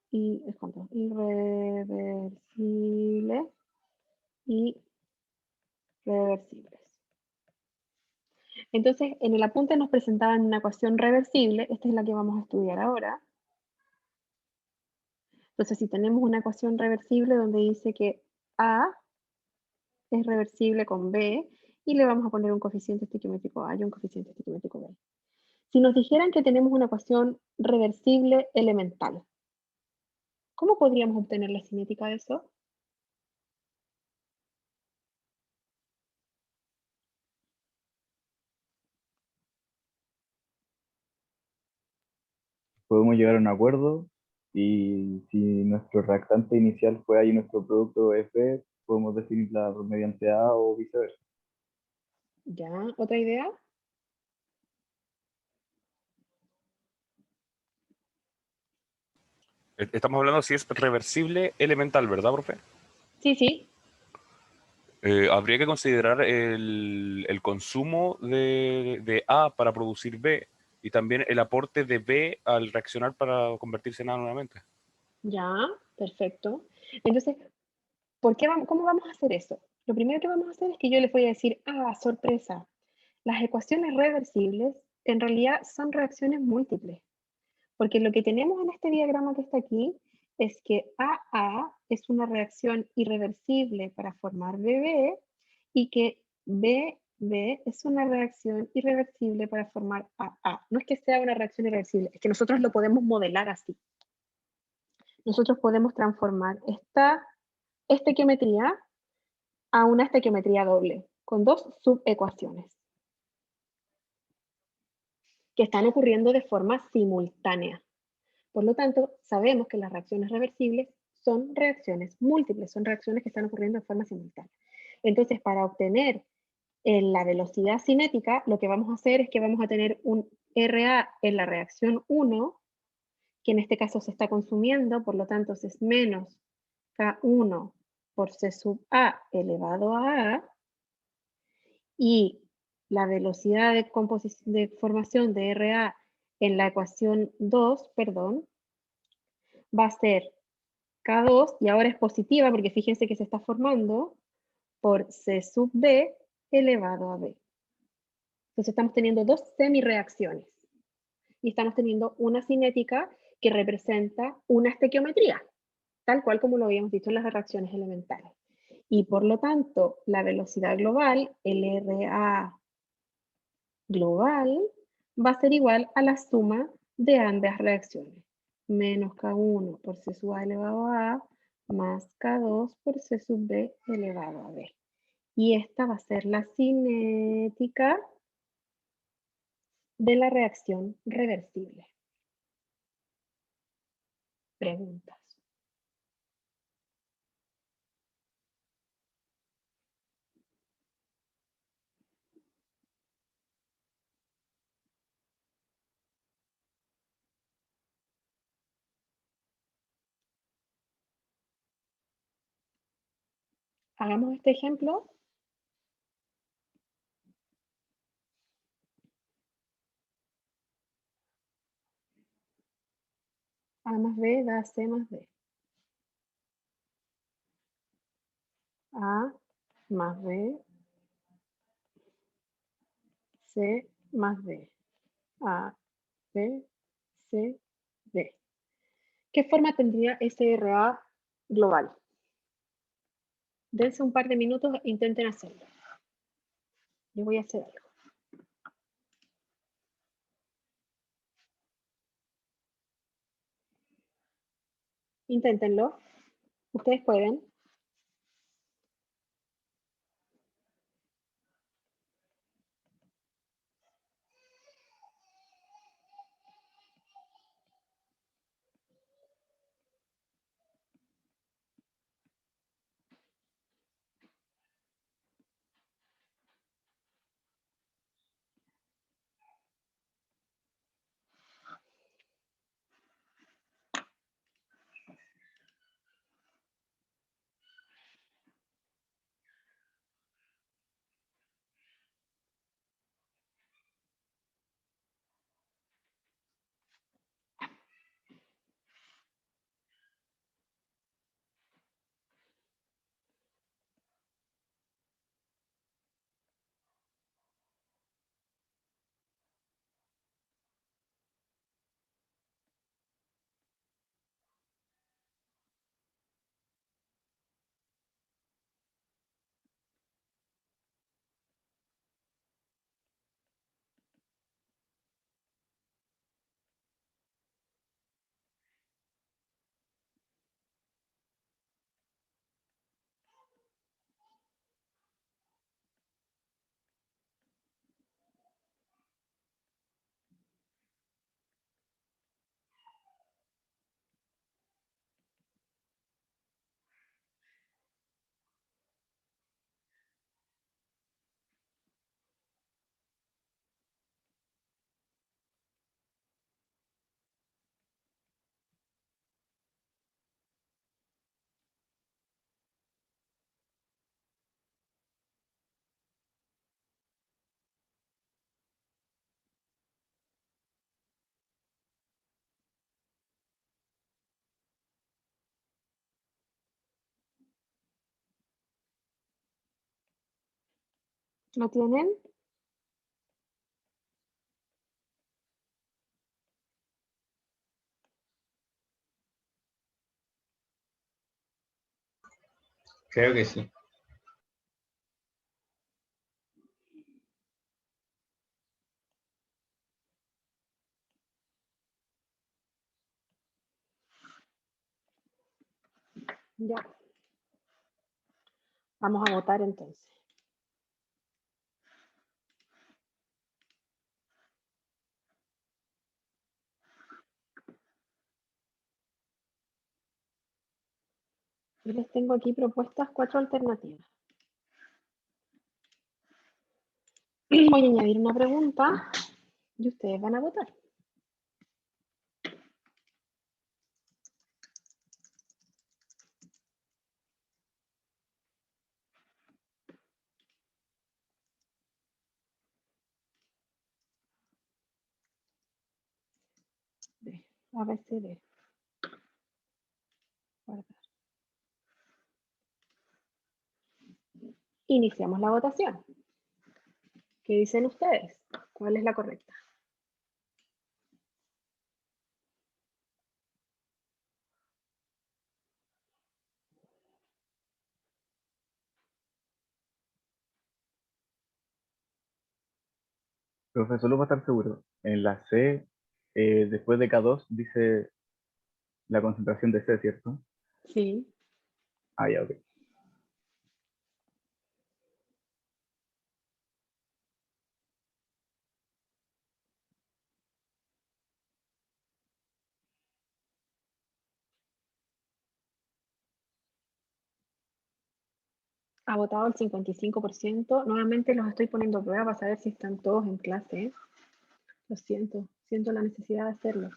irreversibles y reversibles. Entonces, en el apunte nos presentaban una ecuación reversible, esta es la que vamos a estudiar ahora. Entonces, si tenemos una ecuación reversible donde dice que A es reversible con B, y le vamos a poner un coeficiente estequiométrico A y un coeficiente estequiométrico B. Si nos dijeran que tenemos una ecuación reversible elemental, ¿cómo podríamos obtener la cinética de eso? Podemos llegar a un acuerdo y si nuestro reactante inicial fue A y nuestro producto es B, podemos definirla mediante A o viceversa. ¿Ya? ¿Otra idea? Estamos hablando si es reversible elemental, ¿verdad, profe? Sí, sí. Habría que considerar el consumo de A para producir B Y también el aporte de B al reaccionar para convertirse en A nuevamente. Ya, perfecto. Entonces, ¿cómo vamos a hacer eso? Lo primero que vamos a hacer es que yo les voy a decir, sorpresa, las ecuaciones reversibles en realidad son reacciones múltiples. Porque lo que tenemos en este diagrama que está aquí es que AA es una reacción irreversible para formar BB y que BB es una reacción irreversible para formar AA. No es que sea una reacción irreversible, es que nosotros lo podemos modelar así. Nosotros podemos transformar esta estequiometría a una estequiometría doble con dos subecuaciones que están ocurriendo de forma simultánea. Por lo tanto, sabemos que las reacciones reversibles son reacciones múltiples, son reacciones que están ocurriendo de forma simultánea. Entonces, para obtener la velocidad cinética, lo que vamos a hacer es que vamos a tener un RA en la reacción 1, que en este caso se está consumiendo, por lo tanto es menos K1 por C sub A elevado a A, y la velocidad de formación de RA en la ecuación 2, va a ser K2, y ahora es positiva porque fíjense que se está formando, por C sub B elevado a B. Entonces estamos teniendo dos semireacciones. Y estamos teniendo una cinética que representa una estequiometría, tal cual como lo habíamos dicho en las reacciones elementales. Y por lo tanto, la velocidad global, el RA global, va a ser igual a la suma de ambas reacciones. Menos K1 por C sub A elevado a A más K2 por C sub B elevado a B. Y esta va a ser la cinética de la reacción reversible. Preguntas. Hagamos este ejemplo. A más B da C más D. A más B, C más D. A, B, C, D. ¿Qué forma tendría SRA global? Dense un par de minutos e intenten hacerlo. Yo voy a hacer algo. Inténtenlo. Ustedes pueden. ¿Lo tienen? Creo que sí. Ya. Vamos a votar entonces. Yo les tengo aquí propuestas 4 alternativas. Voy a añadir una pregunta y ustedes van a votar. ABCD. Guardar. Iniciamos la votación. ¿Qué dicen ustedes? ¿Cuál es la correcta? Profe, solo para estar seguro, en la C, después de K2, dice la concentración de C, ¿cierto? Sí. Ah, ya, ok. Ha votado el 55%. Nuevamente los estoy poniendo a prueba para saber si están todos en clase, ¿eh? Lo siento, siento la necesidad de hacerlo.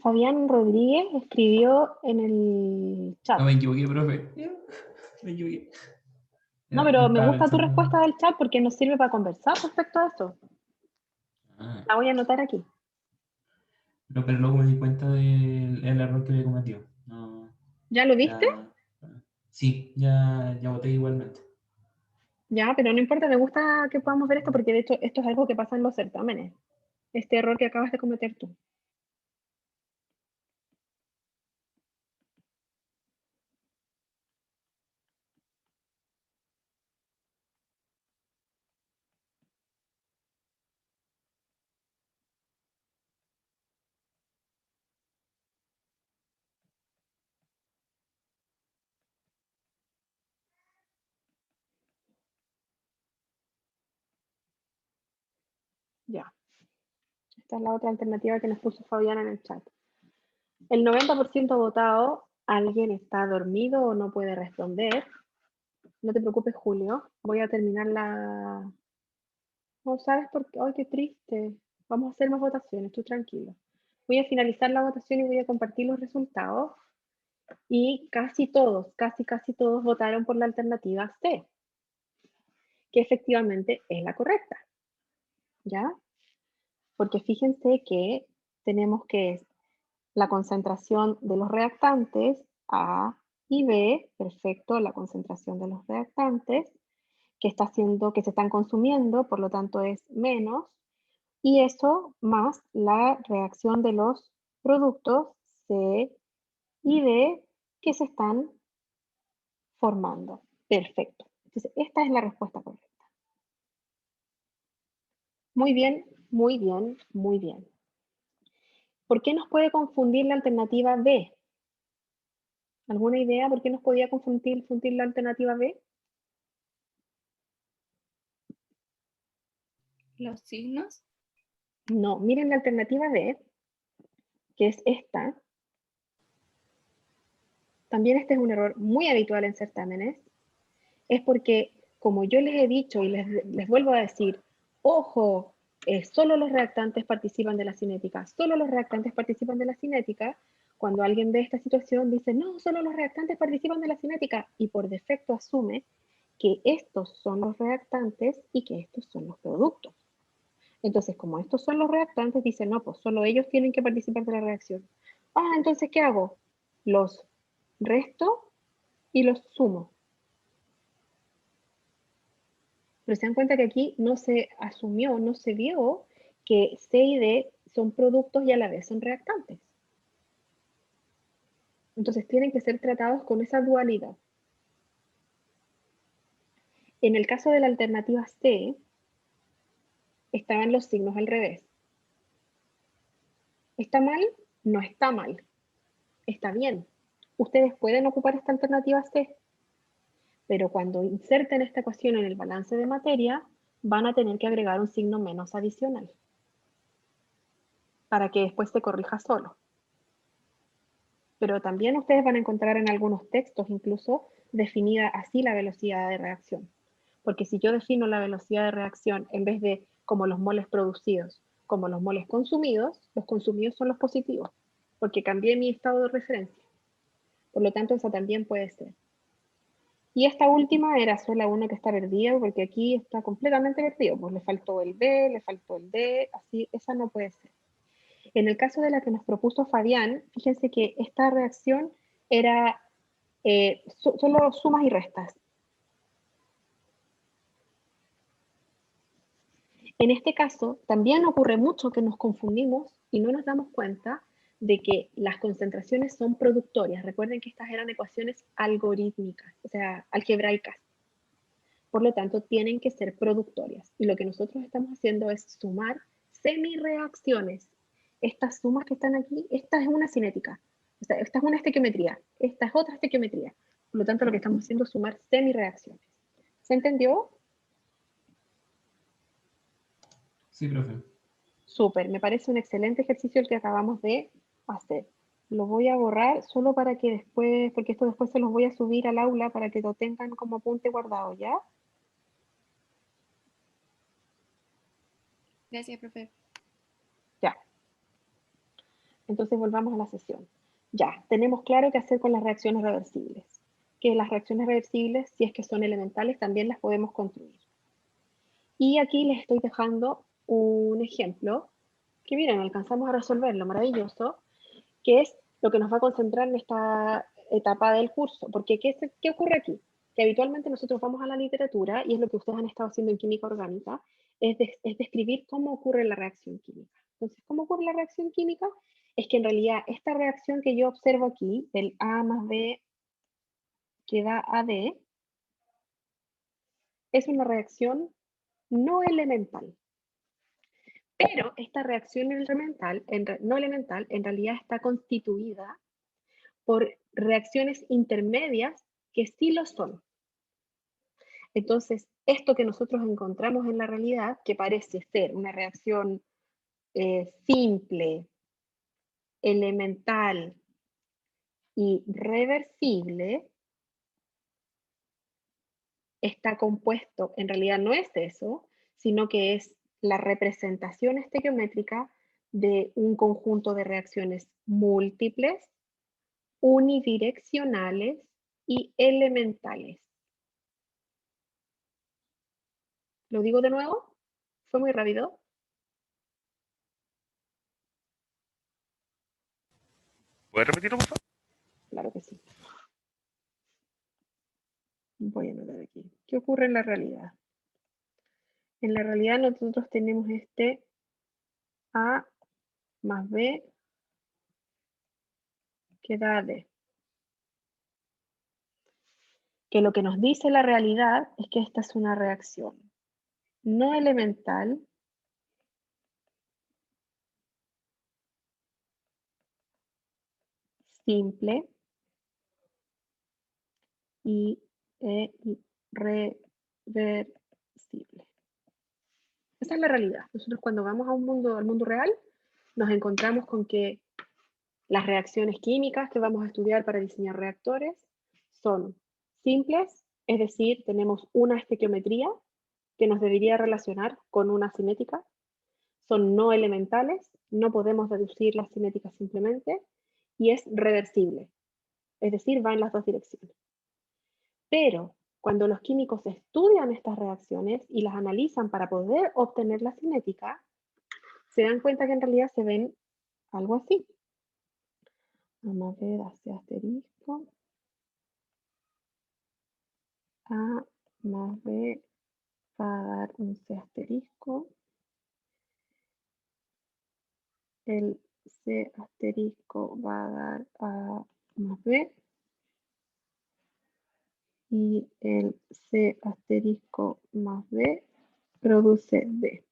Fabián Rodríguez escribió en el chat. No me equivoqué, profe. Me equivoqué. No, Yo pero me estaba gusta tu pensando- respuesta del chat porque nos sirve para conversar respecto a esto. Ah, La voy a anotar aquí. no, pero luego me di cuenta del el error que había cometido. No, ¿Ya lo ya, viste? sí, ya voté igualmente. Ya, pero no importa, me gusta que podamos ver esto porque de hecho esto es algo que pasa en los certámenes. Este error que acabas de cometer tú. Ya. Esta es la otra alternativa que nos puso Fabián en el chat. El 90% votado, alguien está dormido o no puede responder. No te preocupes, Julio. Voy a terminar la... No, ¿sabes por qué? Ay, qué triste. Vamos a hacer más votaciones, tú tranquilo. Voy a finalizar la votación y voy a compartir los resultados. Y casi todos, casi todos votaron por la alternativa C, que efectivamente es la correcta. ¿Ya? Porque fíjense que tenemos que la concentración de los reactantes A y B, perfecto, la concentración de los reactantes que está haciendo, que se están consumiendo, por lo tanto es menos, y eso más la reacción de los productos C y D que se están formando. Perfecto. Entonces, esta es la respuesta correcta. Muy bien, muy bien, muy bien. ¿Por qué nos puede confundir la alternativa B? ¿Alguna idea por qué nos podía confundir la alternativa B? Los signos. No, miren la alternativa B, que es esta. También este es un error muy habitual en certámenes. Es porque, como yo les he dicho y les vuelvo a decir, ojo, solo los reactantes participan de la cinética, solo los reactantes participan de la cinética. Cuando alguien ve esta situación dice, no, solo los reactantes participan de la cinética, y por defecto asume que estos son los reactantes y que estos son los productos. Entonces, como estos son los reactantes, dicen, no, pues solo ellos tienen que participar de la reacción. Ah, entonces, ¿qué hago? Los resto y los sumo. Pero se dan cuenta que aquí no se asumió, no se vio que C y D son productos y a la vez son reactantes. Entonces tienen que ser tratados con esa dualidad. En el caso de la alternativa C, estaban los signos al revés. ¿Está mal? No está mal. Está bien. Ustedes pueden ocupar esta alternativa C, pero cuando inserten esta ecuación en el balance de materia, van a tener que agregar un signo menos adicional para que después se corrija solo. Pero también ustedes van a encontrar en algunos textos incluso definida así la velocidad de reacción. Porque si yo defino la velocidad de reacción en vez de como los moles producidos, como los moles consumidos son los positivos, porque cambié mi estado de referencia. Por lo tanto, esa también puede ser. Y esta última era sola una que está perdida, porque aquí está completamente perdido. Pues le faltó el B, le faltó el D, así, esa no puede ser. En el caso de la que nos propuso Fabián, fíjense que esta reacción era solo sumas y restas. En este caso, también ocurre mucho que nos confundimos y no nos damos cuenta de que las concentraciones son productorias. Recuerden que estas eran ecuaciones algorítmicas, o sea, algebraicas. Por lo tanto, tienen que ser productorias. Y lo que nosotros estamos haciendo es sumar semireacciones. Estas sumas que están aquí, esta es una cinética. O sea, esta es una estequiometría. Esta es otra estequiometría. Por lo tanto, lo que estamos haciendo es sumar semireacciones. ¿Se entendió? Sí, profe. Súper, me parece un excelente ejercicio el que acabamos de hacer. Lo voy a borrar solo para que después, porque esto después se los voy a subir al aula para que lo tengan como apunte guardado, ¿ya? Gracias, profe. Ya. Entonces volvamos a la sesión. Ya, tenemos claro qué hacer con las reacciones reversibles. Que las reacciones reversibles, si es que son elementales, también las podemos construir. Y aquí les estoy dejando un ejemplo que miren, alcanzamos a resolverlo, maravilloso, que es lo que nos va a concentrar en esta etapa del curso. Porque ¿qué ocurre aquí? Que habitualmente nosotros vamos a la literatura, y es lo que ustedes han estado haciendo en química orgánica, es describir cómo ocurre la reacción química. Entonces, ¿cómo ocurre la reacción química? Es que en realidad esta reacción que yo observo aquí, el A más B que da AD, es una reacción no elemental. Pero esta reacción no elemental en realidad está constituida por reacciones intermedias que sí lo son. Entonces, esto que nosotros encontramos en la realidad, que parece ser una reacción simple, elemental y reversible, está compuesto, en realidad no es eso, sino que es la representación estequiométrica de un conjunto de reacciones múltiples, unidireccionales y elementales. ¿Lo digo de nuevo? ¿Fue muy rápido? ¿Puedes repetirlo, por favor? Claro que sí. Voy a anotar aquí. ¿Qué ocurre en la realidad? En la realidad nosotros tenemos este A más B que da D. Que lo que nos dice la realidad es que esta es una reacción no elemental simple y reversible. Esa es la realidad. Nosotros cuando vamos al mundo real, nos encontramos con que las reacciones químicas que vamos a estudiar para diseñar reactores son simples, es decir, tenemos una estequiometría que nos debería relacionar con una cinética. Son no elementales, no podemos deducir la cinética simplemente, y es reversible, es decir, va en las dos direcciones. Pero cuando los químicos estudian estas reacciones y las analizan para poder obtener la cinética, se dan cuenta que en realidad se ven algo así. Vamos a ver hacia asterisco. A más B va a dar un C asterisco. El C asterisco va a dar A más B. Y el C asterisco más B produce D.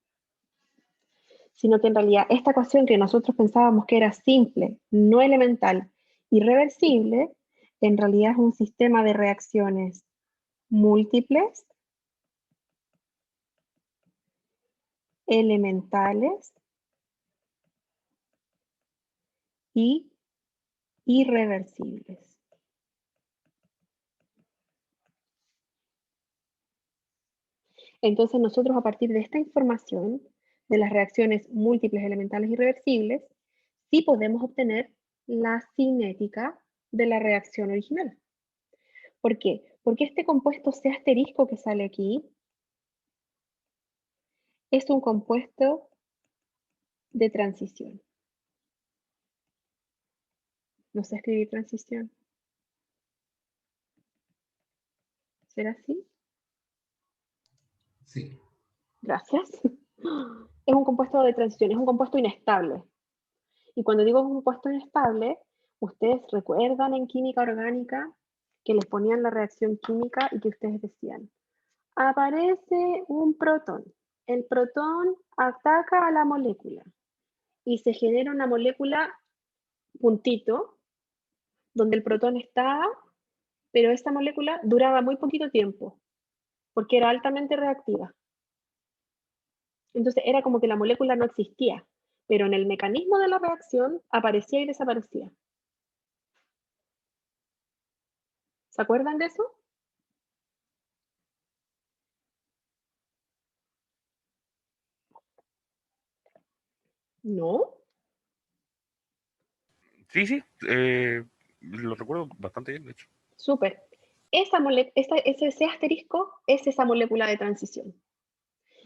Sino que en realidad esta ecuación que nosotros pensábamos que era simple, no elemental y reversible, en realidad es un sistema de reacciones múltiples, elementales y irreversibles. Entonces nosotros a partir de esta información de las reacciones múltiples, elementales y reversibles, sí podemos obtener la cinética de la reacción original. ¿Por qué? Porque este compuesto C asterisco que sale aquí es un compuesto de transición. No sé escribir transición. ¿Será así? Sí. Gracias. Es un compuesto de transición, es un compuesto inestable. Y cuando digo un compuesto inestable, ustedes recuerdan en química orgánica que les ponían la reacción química y que ustedes decían, aparece un protón. El protón ataca a la molécula y se genera una molécula puntito donde el protón estaba, pero esta molécula duraba muy poquito tiempo porque era altamente reactiva. Entonces era como que la molécula no existía, pero en el mecanismo de la reacción aparecía y desaparecía. ¿Se acuerdan de eso? ¿No? Sí, sí, lo recuerdo bastante bien, de hecho. Súper. Ese C asterisco es esa molécula de transición.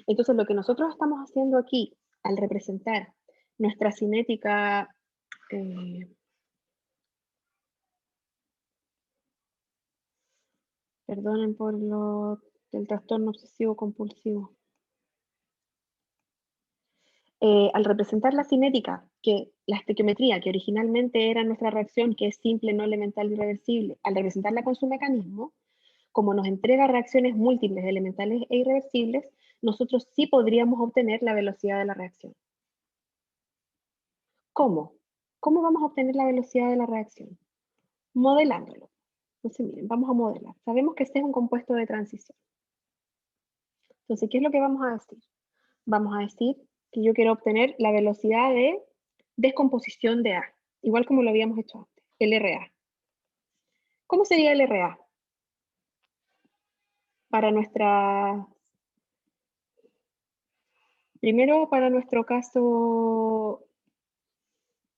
Entonces lo que nosotros estamos haciendo aquí al representar nuestra cinética perdonen por el trastorno obsesivo compulsivo. Al representar la cinética, que la estequiometría, que originalmente era nuestra reacción, que es simple, no elemental y irreversible, al representarla con su mecanismo, como nos entrega reacciones múltiples, elementales e irreversibles, nosotros sí podríamos obtener la velocidad de la reacción. ¿Cómo? ¿Cómo vamos a obtener la velocidad de la reacción? Modelándolo. Entonces, miren, vamos a modelar. Sabemos que este es un compuesto de transición. Entonces, ¿qué es lo que vamos a decir? Vamos a decir que yo quiero obtener la velocidad de descomposición de A, igual como lo habíamos hecho antes, LRA. ¿Cómo sería LRA? Para nuestra... Primero, para nuestro caso,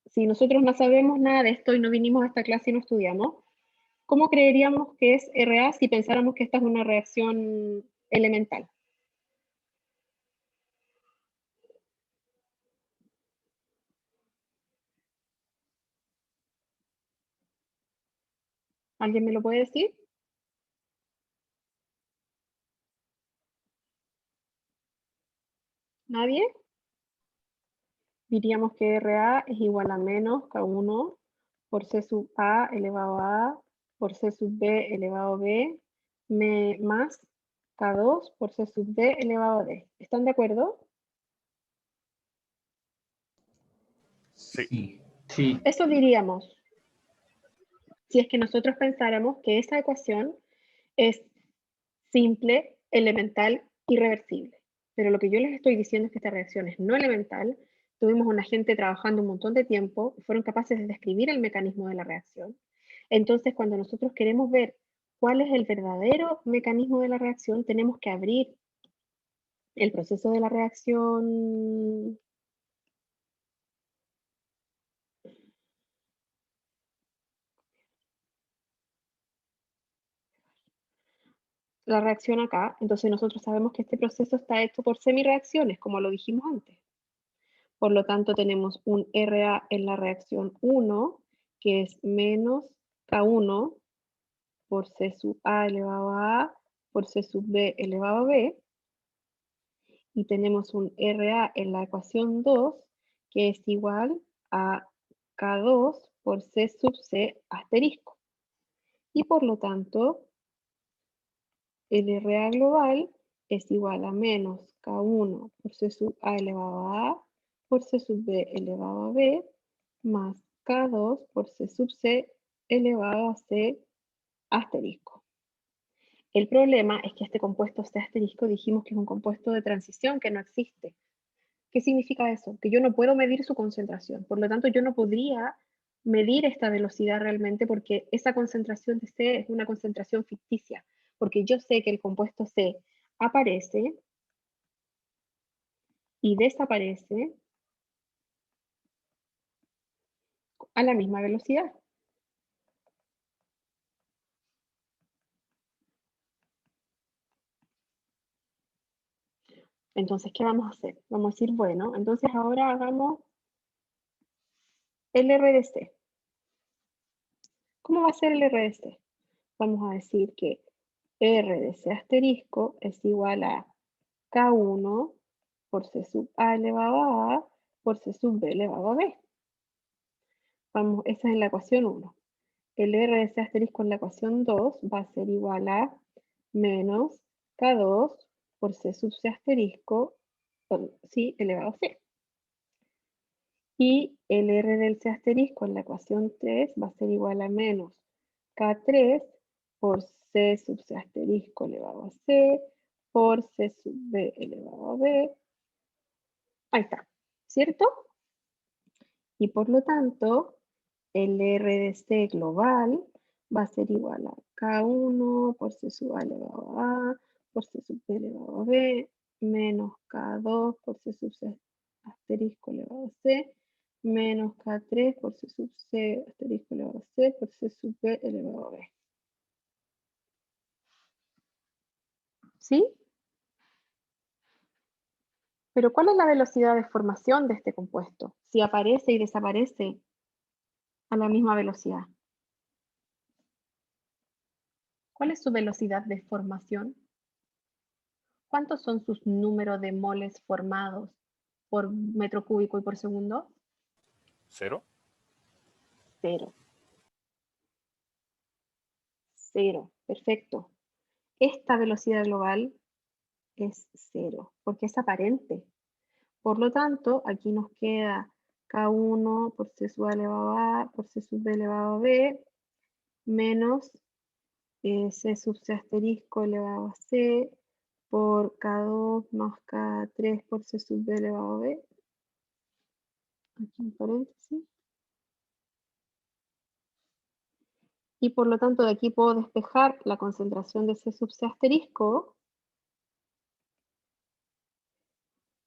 si nosotros no sabemos nada de esto y no vinimos a esta clase y no estudiamos, ¿cómo creeríamos que es RA si pensáramos que esta es una reacción elemental? ¿Alguien me lo puede decir? ¿Nadie? Diríamos que RA es igual a menos K1 por C sub A elevado a A por C sub B elevado a B más K2 por C sub D elevado a D. ¿Están de acuerdo? Sí. Sí, Eso diríamos si es que nosotros pensáramos que esa ecuación es simple, elemental y reversible. Pero lo que yo les estoy diciendo es que esta reacción es no elemental. Tuvimos una gente trabajando un montón de tiempo y fueron capaces de describir el mecanismo de la reacción. Entonces, cuando nosotros queremos ver cuál es el verdadero mecanismo de la reacción, tenemos que abrir el proceso de la reacción. La reacción acá, entonces nosotros sabemos que este proceso está hecho por semireacciones, como lo dijimos antes. Por lo tanto, tenemos un RA en la reacción 1, que es menos K1 por C sub A elevado a A por C sub B elevado a B. Y tenemos un RA en la ecuación 2, que es igual a K2 por C sub C asterisco. Y por lo tanto, el RA global es igual a menos K1 por C sub A elevado a A por C sub B elevado a B más K2 por C sub C elevado a C asterisco. El problema es que este compuesto C asterisco dijimos que es un compuesto de transición que no existe. ¿Qué significa eso? Que yo no puedo medir su concentración. Por lo tanto, yo no podría medir esta velocidad realmente porque esa concentración de C es una concentración ficticia. Porque yo sé que el compuesto C aparece y desaparece a la misma velocidad. Entonces, ¿qué vamos a hacer? Vamos a decir, bueno, entonces ahora hagamos el R de C. ¿Cómo va a ser el R de C? Vamos a decir que R de C asterisco es igual a K1 por C sub A elevado a A por C sub B elevado a B. Vamos, esa es en la ecuación 1. El R de C asterisco en la ecuación 2 va a ser igual a menos K2 por C sub C asterisco por C elevado a C. Y el R del C asterisco en la ecuación 3 va a ser igual a menos K3 por C sub C asterisco elevado a C por C sub B elevado a B. Ahí está, ¿cierto? Y por lo tanto, el R de C global va a ser igual a K1 por C sub A elevado a A por C sub B elevado a B menos K2 por C sub C asterisco elevado a C menos K3 por C sub C asterisco elevado a C por C sub B elevado a B. ¿Sí? Pero ¿cuál es la velocidad de formación de este compuesto? Si aparece y desaparece a la misma velocidad. ¿Cuál es su velocidad de formación? ¿Cuántos son sus números de moles formados por metro cúbico y por segundo? ¿Cero? 0. 0, perfecto. Esta velocidad global es 0, porque es aparente. Por lo tanto, aquí nos queda K1 por C sub A elevado a A por C sub B elevado a B menos C sub C asterisco elevado a C por K2 más K3 por C sub B elevado a B. Aquí en paréntesis. Y por lo tanto, de aquí puedo despejar la concentración de C sub C asterisco.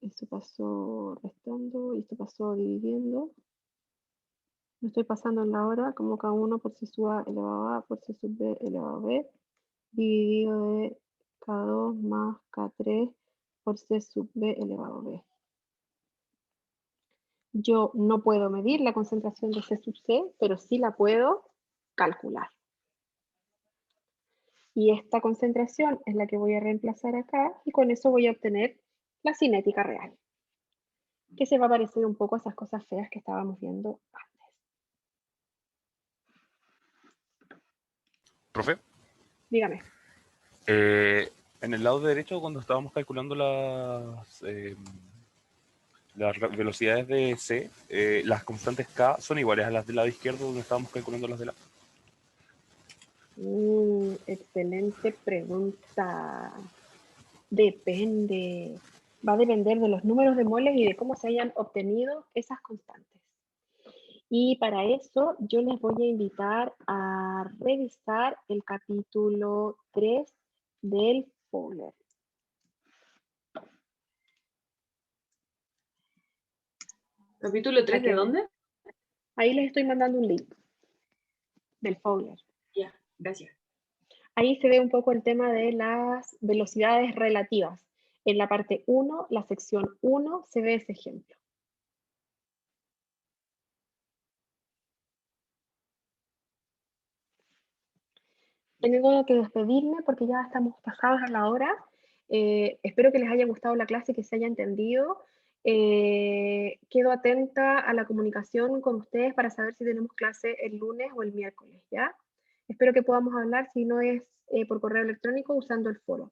Esto pasó restando y esto pasó dividiendo. Me estoy pasando en la hora como K1 por C sub A elevado a A por C sub B elevado a B dividido de K2 más K3 por C sub B elevado a B. Yo no puedo medir la concentración de C sub C, pero sí la puedo calcular. Y esta concentración es la que voy a reemplazar acá y con eso voy a obtener la cinética real, que se va a parecer un poco a esas cosas feas que estábamos viendo antes. ¿Profe? Dígame. En el lado derecho, cuando estábamos calculando las velocidades de C, las constantes K son iguales a las del lado izquierdo donde estábamos calculando las de la... Excelente pregunta. Depende. Va a depender de los números de moles y de cómo se hayan obtenido esas constantes. Y para eso yo les voy a invitar a revisar el capítulo 3 del Fowler. ¿Capítulo 3 de dónde? Ahí les estoy mandando un link del Fowler. Ya, gracias. Ahí se ve un poco el tema de las velocidades relativas. En la parte 1, la sección 1, se ve ese ejemplo. tengo que despedirme porque ya estamos pasados a la hora. Espero que les haya gustado la clase, que se haya entendido. Quedo atenta a la comunicación con ustedes para saber si tenemos clase el lunes o el miércoles, ¿ya? Espero que podamos hablar, si no es por correo electrónico, usando el foro.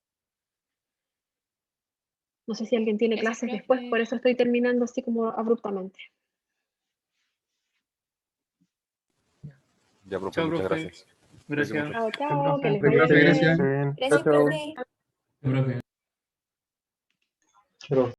No sé si alguien tiene Gracias, clases después, por profe. eso estoy terminando así como abruptamente. Ya, profe, Chao, muchas profe. gracias. Gracias. Chao, Chao, chao, que profe. les vaya Gracias. bien. Gracias, profe. Profe. Chao.